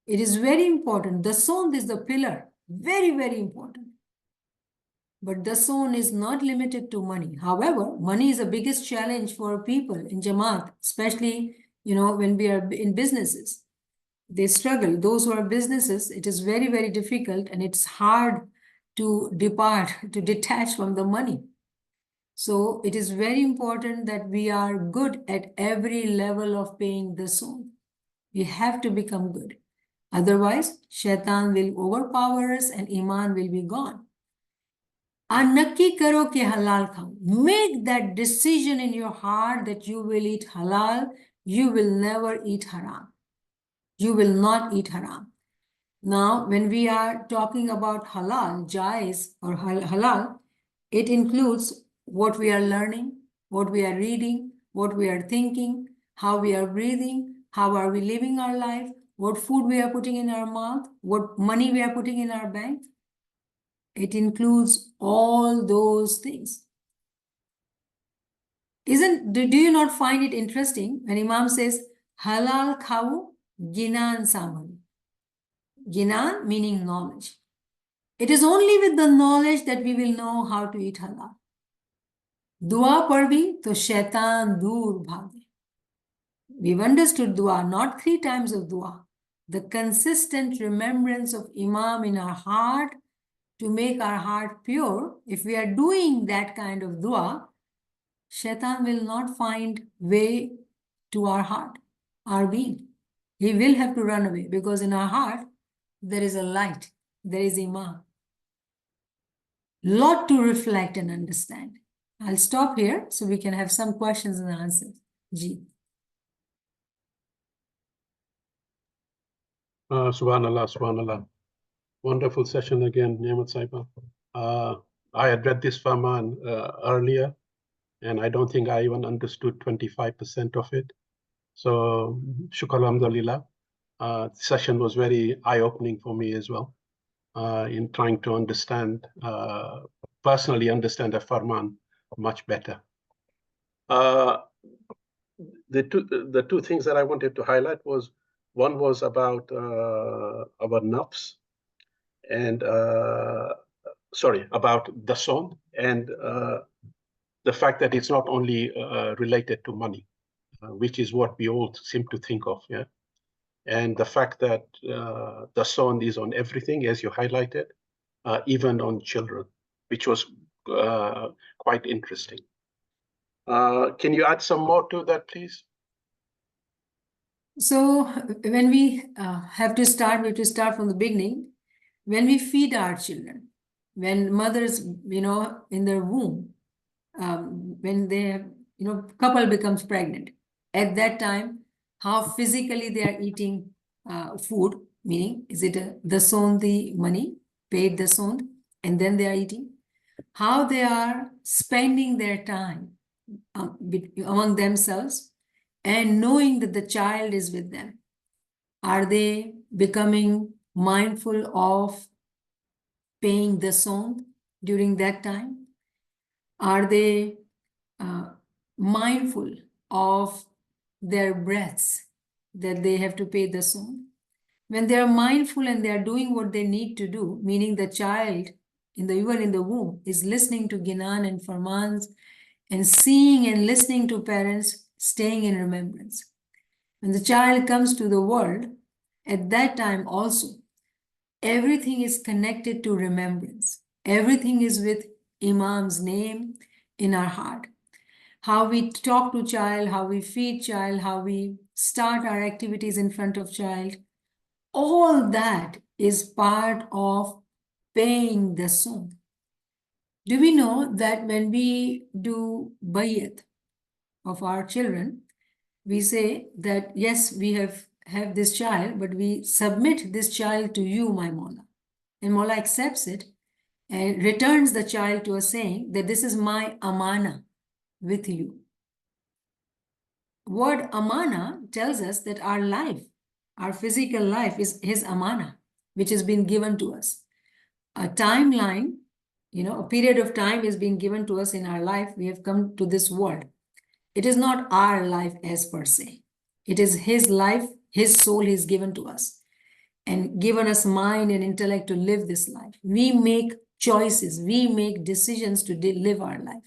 It is very important. The sond is the pillar. Very, very important. But the sond is not limited to money. However, money is the biggest challenge for people in Jama'at, especially, when we are in businesses. They struggle. Those who are businesses, it is very, very difficult and it's hard to detach from the money. So it is very important that we are good at every level of paying the sond. We have to become good. Otherwise, shaitan will overpower us and iman will be gone. Nakki karo ke halal khao. Make that decision in your heart that you will eat halal. You will never eat haram. You will not eat haram. Now, when we are talking about halal, jais or halal, it includes what we are learning, what we are reading, what we are thinking, how we are breathing, how are we living our life, what food we are putting in our mouth, what money we are putting in our bank. It includes all those things. Do you not find it interesting when Imam says, halal khau, ginan samanu? Ginan meaning knowledge. It is only with the knowledge that we will know how to eat halal. Dua padvi to shaitan dur bhage. We've understood dua, not 3 times of dua. The consistent remembrance of Imam in our heart to make our heart pure. If we are doing that kind of dua, shaitan will not find way to our heart, our being. He will have to run away because in our heart, there is a light, there is Imam. Lot to reflect and understand. I'll stop here so we can have some questions and answers. Ji. Subhanallah, subhanallah. Wonderful session again, Niamat Saiba. I had read this Farman earlier, and I don't think I even understood 25% of it. So, shukr alhamdulillah. The session was very eye-opening for me as well, in trying to understand, personally understand the Farman much better. The two things that I wanted to highlight was, one was about our nafs, and sorry, about the song, and the fact that it's not only related to money, which is what we all seem to think of, yeah. And the fact that the song is on everything, as you highlighted, even on children, which was quite interesting. Can you add some more to that, please? So when we have to start, we have to start from the beginning. When we feed our children, when mothers, in their womb, when they, couple becomes pregnant, at that time, how physically they are eating food, meaning, is it the sown the money, paid the sown, and then they are eating? How they are spending their time among themselves and knowing that the child is with them. Are they becoming mindful of paying the song during that time? Are they mindful of their breaths, that they have to pay the song? When they are mindful and they are doing what they need to do, meaning the child, even in the womb, is listening to Ginan and Farmans and seeing and listening to parents, staying in remembrance. When the child comes to the world, at that time also, everything is connected to remembrance. Everything is with Imam's name in our heart. How we talk to child, how we feed child, how we start our activities in front of child, all that is part of paying the song. Do we know that when we do bayat of our children, we say that, yes, we have this child, but we submit this child to you, my Mawla. And Mawla accepts it and returns the child to us, saying that this is my amana with you. Word amana tells us that our life, our physical life, is his amana, which has been given to us. A timeline, a period of time is being given to us in our life. We have come to this world. It is not our life as per se. It is his life, his soul he's given to us and given us mind and intellect to live this life. We make choices, we make decisions to live our life.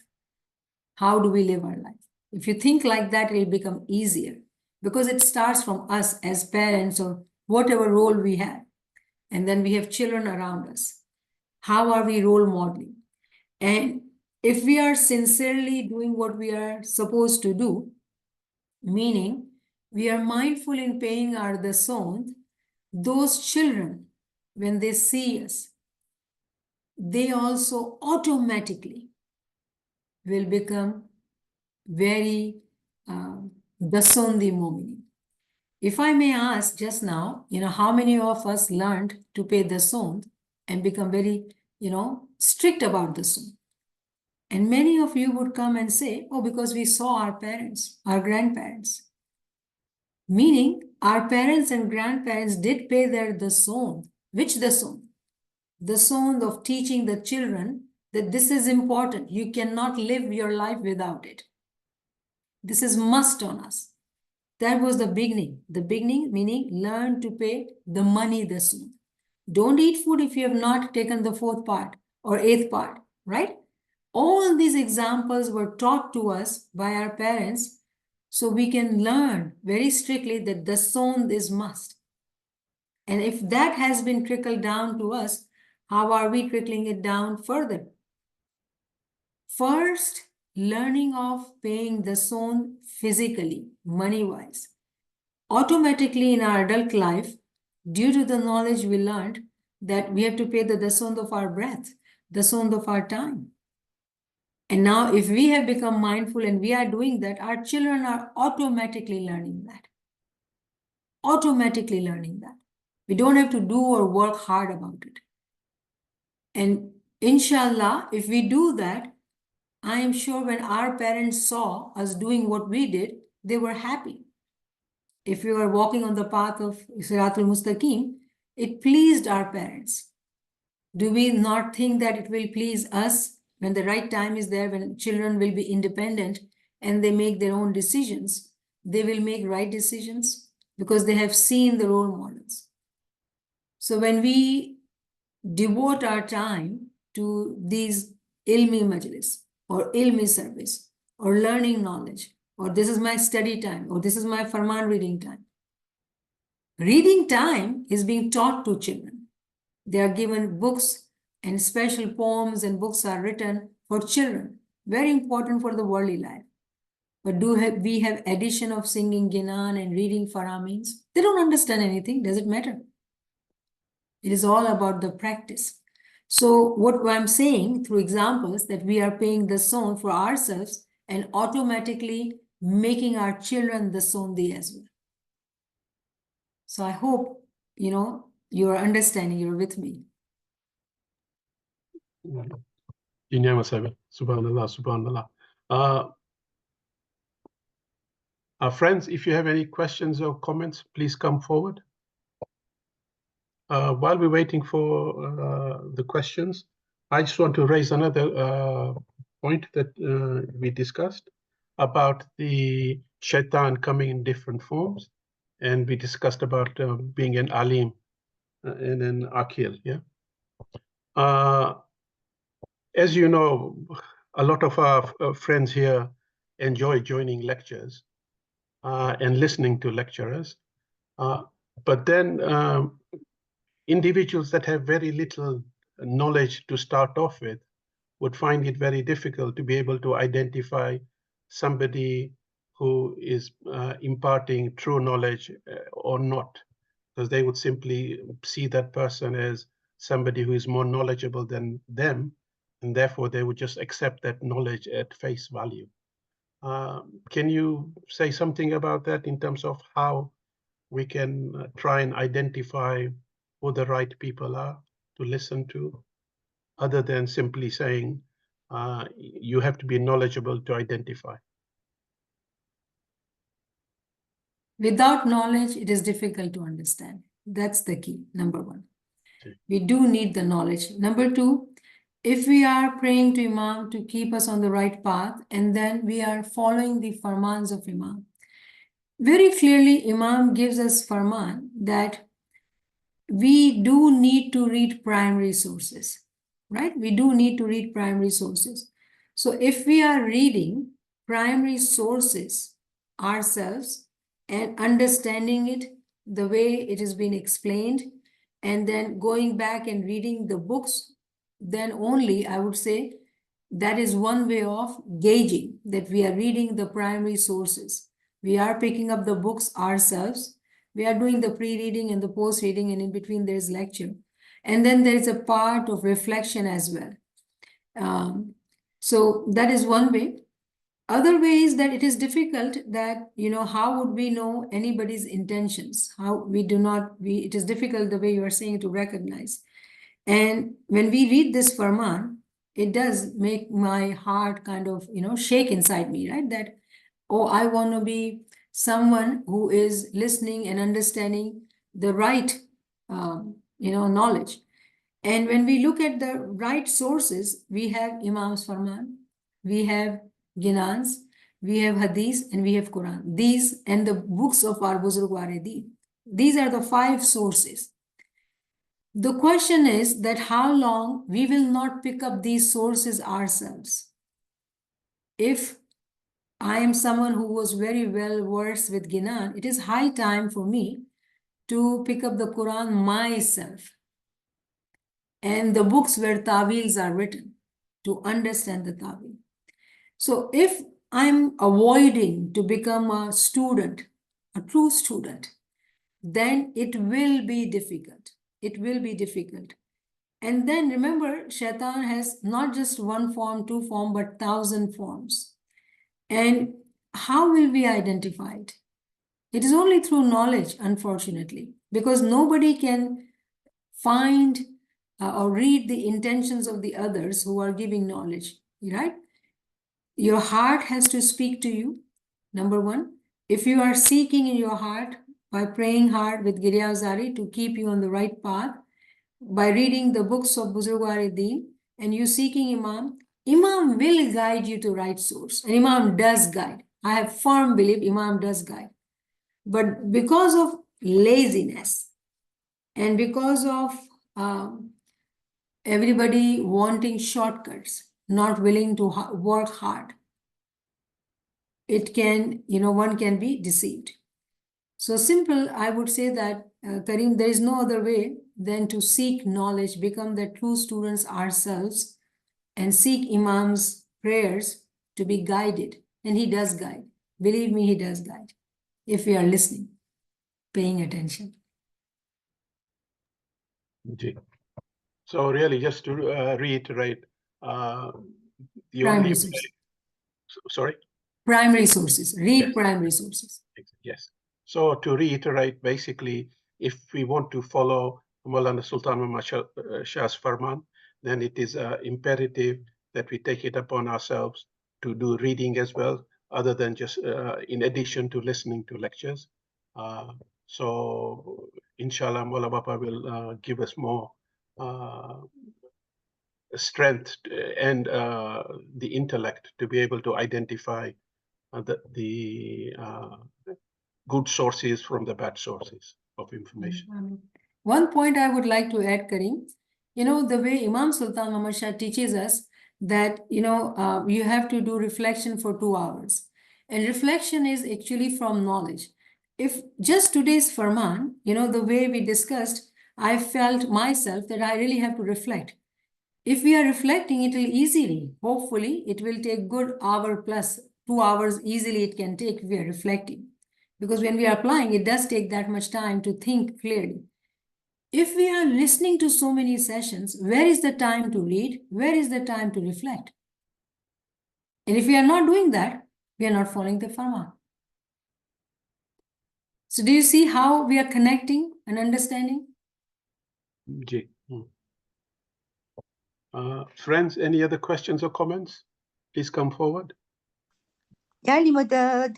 How do we live our life? If you think like that, it will become easier because it starts from us as parents or whatever role we have. And then we have children around us. How are we role modeling? And if we are sincerely doing what we are supposed to do, meaning we are mindful in paying our dasont, those children, when they see us, they also automatically will become very dasondi momini. If I may ask just now, how many of us learned to pay dasont and become very, strict about dasont? And many of you would come and say, oh, because we saw our parents, our grandparents. Meaning, our parents and grandparents did pay their dasont. Which dasont? The dasont of teaching the children that this is important. You cannot live your life without it. This is must on us. That was the beginning. The beginning meaning learn to pay the money dasont. Don't eat food if you have not taken the fourth part or eighth part, right? All these examples were taught to us by our parents, so we can learn very strictly that the dasont is must. And if that has been trickled down to us, how are we trickling it down further? First, learning of paying the dasont physically, money-wise. Automatically in our adult life, due to the knowledge we learned that we have to pay the dasont of our breath, the dasont of our time. And now if we have become mindful and we are doing that, our children are automatically learning that. Automatically learning that. We don't have to do or work hard about it. And inshallah, if we do that, I am sure when our parents saw us doing what we did, they were happy. If we were walking on the path of Siratul Mustaqim, it pleased our parents. Do we not think that it will please us when the right time is there, when children will be independent and they make their own decisions? They will make right decisions because they have seen the role models. So when we devote our time to these ilmi majlis or ilmi service or learning knowledge, or this is my study time, or this is my Farman reading time. Reading time is being taught to children. They are given books and special poems and books are written for children. Very important for the worldly life. But we have addition of singing Ginan and reading Faramins? They don't understand anything. Does it matter? It is all about the practice. So what I'm saying through examples that we are paying the son for ourselves and automatically making our children the sondi as well. So I hope, you are understanding, you're with me. Subhanallah, subhanallah. Our friends, if you have any questions or comments, please come forward. While we're waiting for the questions, I just want to raise another point that we discussed about the shaitan coming in different forms. And we discussed about being an alim and an akil, yeah? As you know, a lot of our friends here enjoy joining lectures and listening to lecturers. But then individuals that have very little knowledge to start off with would find it very difficult to be able to identify somebody who is imparting true knowledge or not, because they would simply see that person as somebody who is more knowledgeable than them, and therefore they would just accept that knowledge at face value. Can you say something about that in terms of how we can try and identify who the right people are to listen to, other than simply saying you have to be knowledgeable to identify? Without knowledge, it is difficult to understand. That's the key, number one. Okay. We do need the knowledge. Number two, if we are praying to Imam to keep us on the right path, and then we are following the farmans of Imam, very clearly Imam gives us farman that we do need to read primary sources, right? We do need to read primary sources. So if we are reading primary sources ourselves and understanding it the way it has been explained, and then going back and reading the books, then only I would say that is one way of gauging that we are reading the primary sources. We are picking up the books ourselves. We are doing the pre-reading and the post-reading, and in between there is lecture. And then there is a part of reflection as well. So that is one way. Other way is that it is difficult that, how would we know anybody's intentions? It is difficult the way you are saying to recognize. And when we read this Farman, it does make my heart kind of, shake inside me, right? That, oh, I want to be someone who is listening and understanding the right, knowledge. And when we look at the right sources, we have Imam's Farman, we have Ginans, we have Hadith, and we have Quran. These and the books of our Buzurgware Deen. These are the 5 sources. The question is that how long we will not pick up these sources ourselves. If I am someone who was very well versed with Ginan, it is high time for me to pick up the Quran myself and the books where tawils are written to understand the tawil. So if I'm avoiding to become a student, a true student, then it will be difficult. It will be difficult. And then remember, Shaitan has not just 1 form, 2 form, but 1,000 forms. And how will we identify it? It is only through knowledge, unfortunately, because nobody can find or read the intentions of the others who are giving knowledge, right? Your heart has to speak to you, number one. If you are seeking in your heart by praying hard with Giryazari to keep you on the right path, by reading the books of Buzurgwar-e-Din, and you seeking Imam, Imam will guide you to right source. And Imam does guide. I have firm belief Imam does guide. But because of laziness and because of everybody wanting shortcuts, not willing to work hard, it can, one can be deceived. So simple, I would say that, Karim, there is no other way than to seek knowledge, become the true students ourselves, and seek Imam's prayers to be guided. And he does guide. Believe me, he does guide. If we are listening, paying attention. Ji. So really, just to reiterate, the Primary only sources. sorry. Primary sources. Read Yes. primary sources. Yes. So to reiterate, basically, if we want to follow Maulana Sultan Muhammad Shah's Farman, then it is imperative that we take it upon ourselves to do reading as well, other than just in addition to listening to lectures. So inshallah, Maula Bapa will give us more strength and the intellect to be able to identify the good sources from the bad sources of information. One point I would like to add, Karim, the way Imam Sultan Muhammad Shah teaches us that, you have to do reflection for 2 hours. And reflection is actually from knowledge. If just today's Farman, the way we discussed, I felt myself that I really have to reflect. If we are reflecting, it will easily, hopefully, it will take good hour plus 2 hours easily it can take if we are reflecting. Because when we are applying, it does take that much time to think clearly. If we are listening to so many sessions, where is the time to read? Where is the time to reflect? And if we are not doing that, we are not following the Farman. So do you see how we are connecting and understanding? Ji. Friends, any other questions or comments? Please come forward. Yani Madad.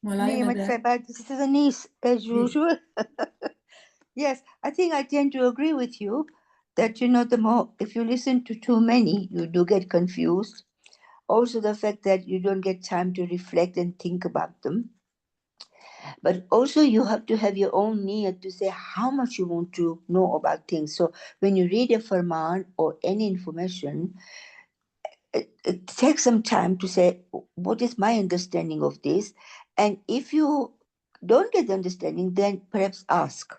Malay Niamat Madad. Sabat, this is Anis, as usual. Yes, I think I tend to agree with you that, the more, if you listen to too many, you do get confused. Also, the fact that you don't get time to reflect and think about them. But also, you have to have your own need to say how much you want to know about things. So, when you read a Farman or any information, it takes some time to say, what is my understanding of this? And if you don't get the understanding, then perhaps ask.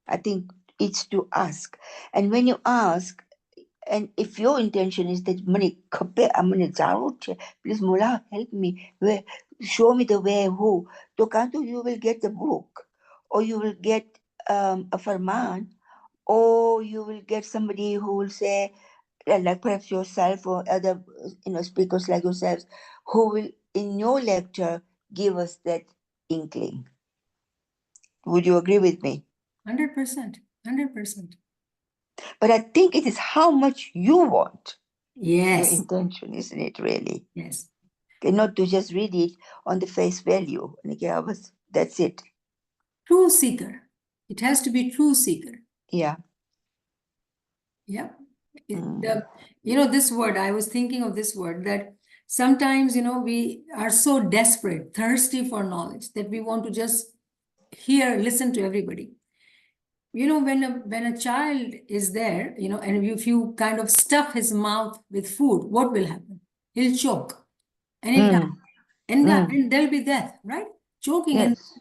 I think it's to ask. And when you ask, and if your intention is that please Mullah, help me, where, show me the way who, to Kanto, you will get the book, or you will get a farman, or you will get somebody who will say, like perhaps yourself or other speakers like yourselves, who will in your lecture give us that inkling. Would you agree with me? 100%. 100%. But I think it is how much you want. Yes. Your intention, isn't it, really? Yes. Okay, not to just read it on the face value. That's it. True seeker. It has to be true seeker. Yeah. Yeah. This word, I was thinking of this word, that sometimes, we are so desperate, thirsty for knowledge that we want to just listen to everybody. When a child is there, and if you kind of stuff his mouth with food, what will happen? He'll choke and he'll die. And there'll be death, right? Choking. Yes.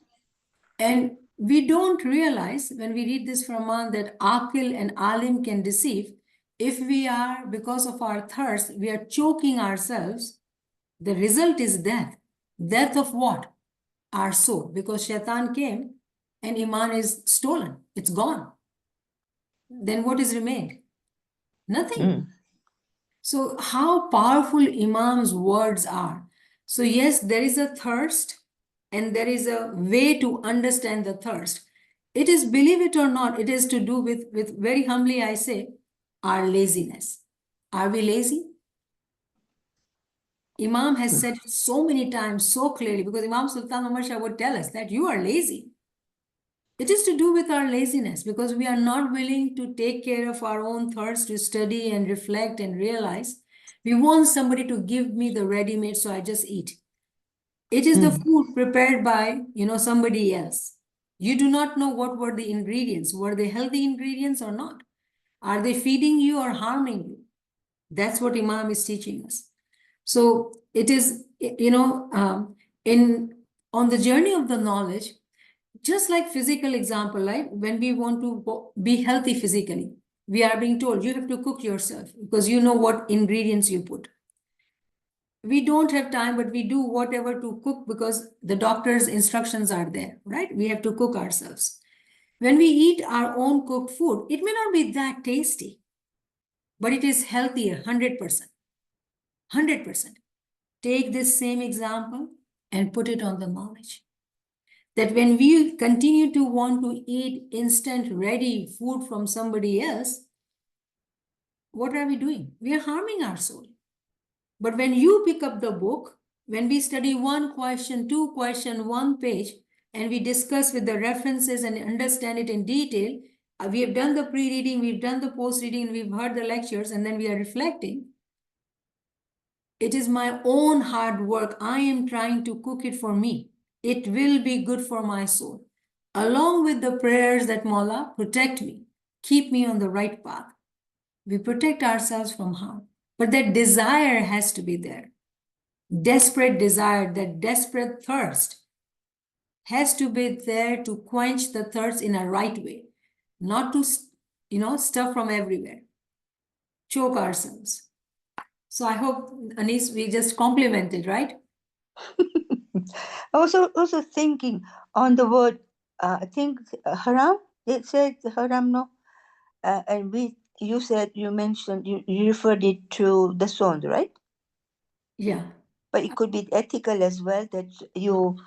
And we don't realize when we read this Farman that Aqil and Alim can deceive. If we are, because of our thirst, we are choking ourselves, the result is death. Death of what? Our soul. Because Shaitan came and Iman is stolen. It's gone. Then what is remained? Nothing. So how powerful Imam's words are. So yes, there is a thirst and there is a way to understand the thirst. It is, believe it or not, it is to do with very humbly I say, our laziness. Are we lazy? Imam has said it so many times, so clearly, because Imam Sultan Umar Shah would tell us that you are lazy. It is to do with our laziness because we are not willing to take care of our own thirst to study and reflect and realize. We want somebody to give me the ready-made, so I just eat. It is the food prepared by, somebody else. You do not know what were the ingredients. Were they healthy ingredients or not? Are they feeding you or harming you? That's what Imam is teaching us. So it is, on the journey of the knowledge, just like physical example, right? When we want to be healthy physically, we are being told you have to cook yourself because you know what ingredients you put. We don't have time, but we do whatever to cook because the doctor's instructions are there, right? We have to cook ourselves. When we eat our own cooked food, it may not be that tasty, but it is healthier, 100%. 100%. Take this same example and put it on the knowledge. That when we continue to want to eat instant ready food from somebody else, what are we doing? We are harming our soul. But when you pick up the book, when we study one question, two question, one page, and we discuss with the references and understand it in detail, we have done the pre-reading, we've done the post-reading, we've heard the lectures, and then we are reflecting. It is my own hard work. I am trying to cook it for me. It will be good for my soul. Along with the prayers that Mawla, protect me, keep me on the right path. We protect ourselves from harm. But that desire has to be there. Desperate desire, that desperate thirst has to be there to quench the thirst in a right way. Not to, stuff from everywhere. Choke ourselves. So I hope, Anis, we just complimented, right? Also thinking on the word, I think haram. It said haram, no, and you mentioned you referred it to the song, right? Yeah. But it could be ethical as well. That you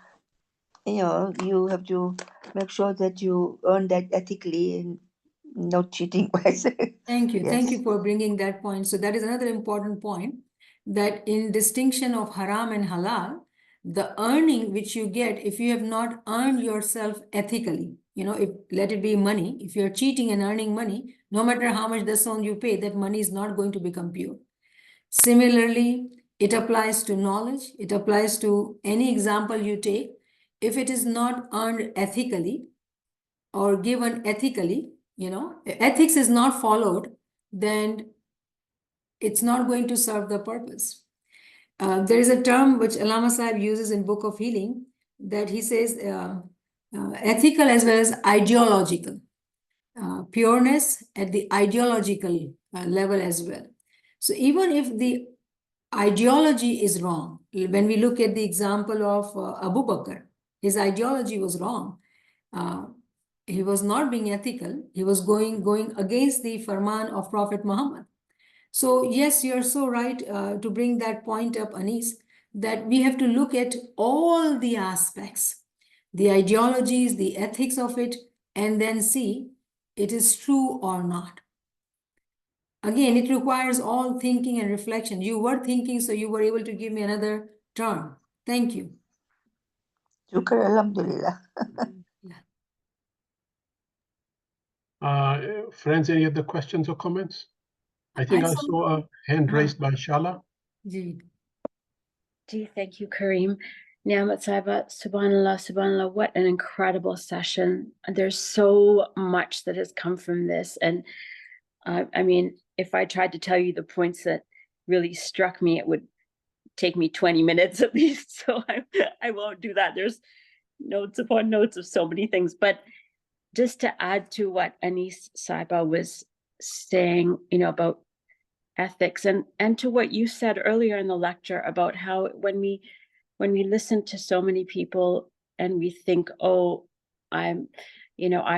have to make sure that you earn that ethically and not cheating. Thank you. Yes. Thank you for bringing that point. So that is another important point, that in distinction of haram and halal, the earning which you get, if you have not earned yourself ethically, if let it be money, if you're cheating and earning money, no matter how much dasson you pay, that money is not going to become pure. Similarly, it applies to knowledge. It applies to any example you take. If it is not earned ethically or given ethically, ethics is not followed, then it's not going to serve the purpose. There is a term which Allama Sahib uses in Book of Healing, that he says ethical as well as ideological. Pureness at the ideological level as well. So even if the ideology is wrong, when we look at the example of Abu Bakr, his ideology was wrong. He was not being ethical. He was going against the Farman of Prophet Muhammad. So yes, you're so right to bring that point up, Anis, that we have to look at all the aspects, the ideologies, the ethics of it, and then see it is true or not. Again, it requires all thinking and reflection. You were thinking, so you were able to give me another term. Thank you. Shukr, alhamdulillah. Friends, any other questions or comments? I think I saw a hand raised by Shala. Ji. Gee, thank you, Kareem. Niamat Saiba, subhanallah, subhanallah, what an incredible session. There's so much that has come from this. And I mean, if I tried to tell you the points that really struck me, it would take me 20 minutes at least. So I won't do that. There's notes upon notes of so many things. But just to add to what Anis Saiba was saying, about ethics, and to what you said earlier in the lecture about how when we listen to so many people and we think, oh, I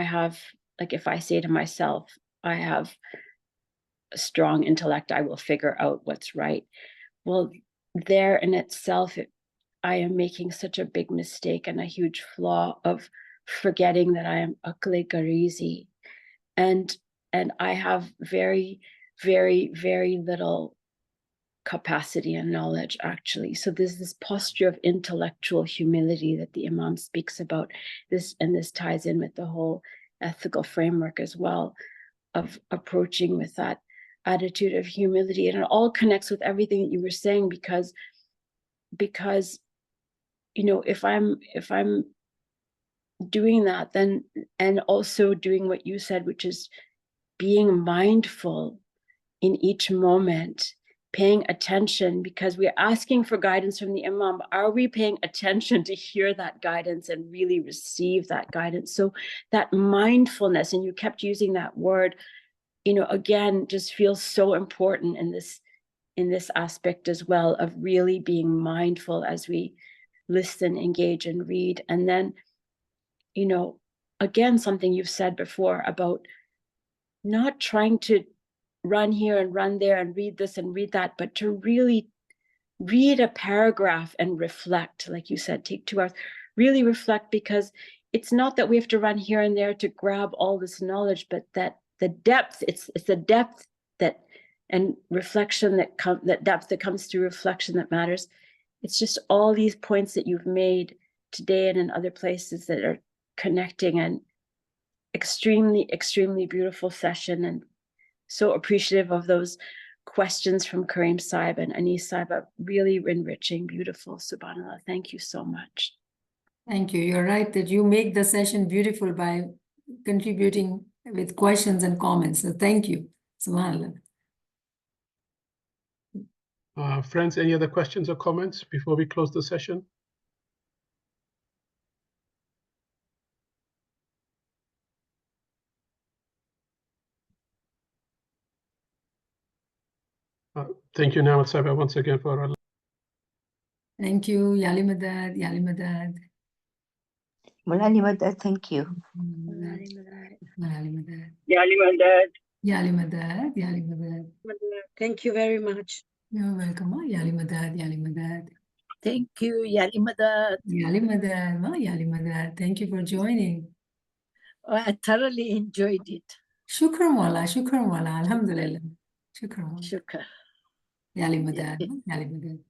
have, like, if I say to myself, I have a strong intellect, I will figure out what's right. Well, there in itself, I am making such a big mistake and a huge flaw of forgetting that I am akle garizi, and I have very very, very little capacity and knowledge, actually. So there's this posture of intellectual humility that the Imam speaks about, this, and this ties in with the whole ethical framework as well, of approaching with that attitude of humility. And it all connects with everything that you were saying, because you know, if I'm doing that, then, and also doing what you said, which is being mindful in each moment, paying attention, because we're asking for guidance from the Imam, but are we paying attention to hear that guidance and really receive that guidance? So that mindfulness, and you kept using that word, you know, again, just feels so important in this aspect as well, of really being mindful as we listen, engage, and read. And then, you know, again, something you've said before about not trying to run here and run there and read this and read that, but to really read a paragraph and reflect, like you said, take 2 hours, really reflect, because it's not that we have to run here and there to grab all this knowledge, but that the depth, it's the depth that, and reflection that depth that comes through reflection that matters. It's just all these points that you've made today and in other places that are connecting, and extremely, extremely beautiful session, and so appreciative of those questions from Kareem Saib and Anis Saib. Really enriching, beautiful. Subhanallah. Thank you so much. Thank you. You're right that you make the session beautiful by contributing with questions and comments. So thank you. Subhanallah. Friends, any other questions or comments before we close the session? Thank you, Niamat Sahiba, once again for our. Thank you. Yali Madad, Yali Madad. Mulani Madad, thank you. Yali Madad. Yali Madad. Yali Madad, Yali Madad. Thank you very much. You're welcome. Yali Madad, Yali Madad. Thank you, Yali Madad. Yali Madad, Yali Madad. Thank you for joining. Oh, I thoroughly enjoyed it. Shukran wala, Alhamdulillah. Shukran wala. Shukran. Yali Madad, Yali Madad.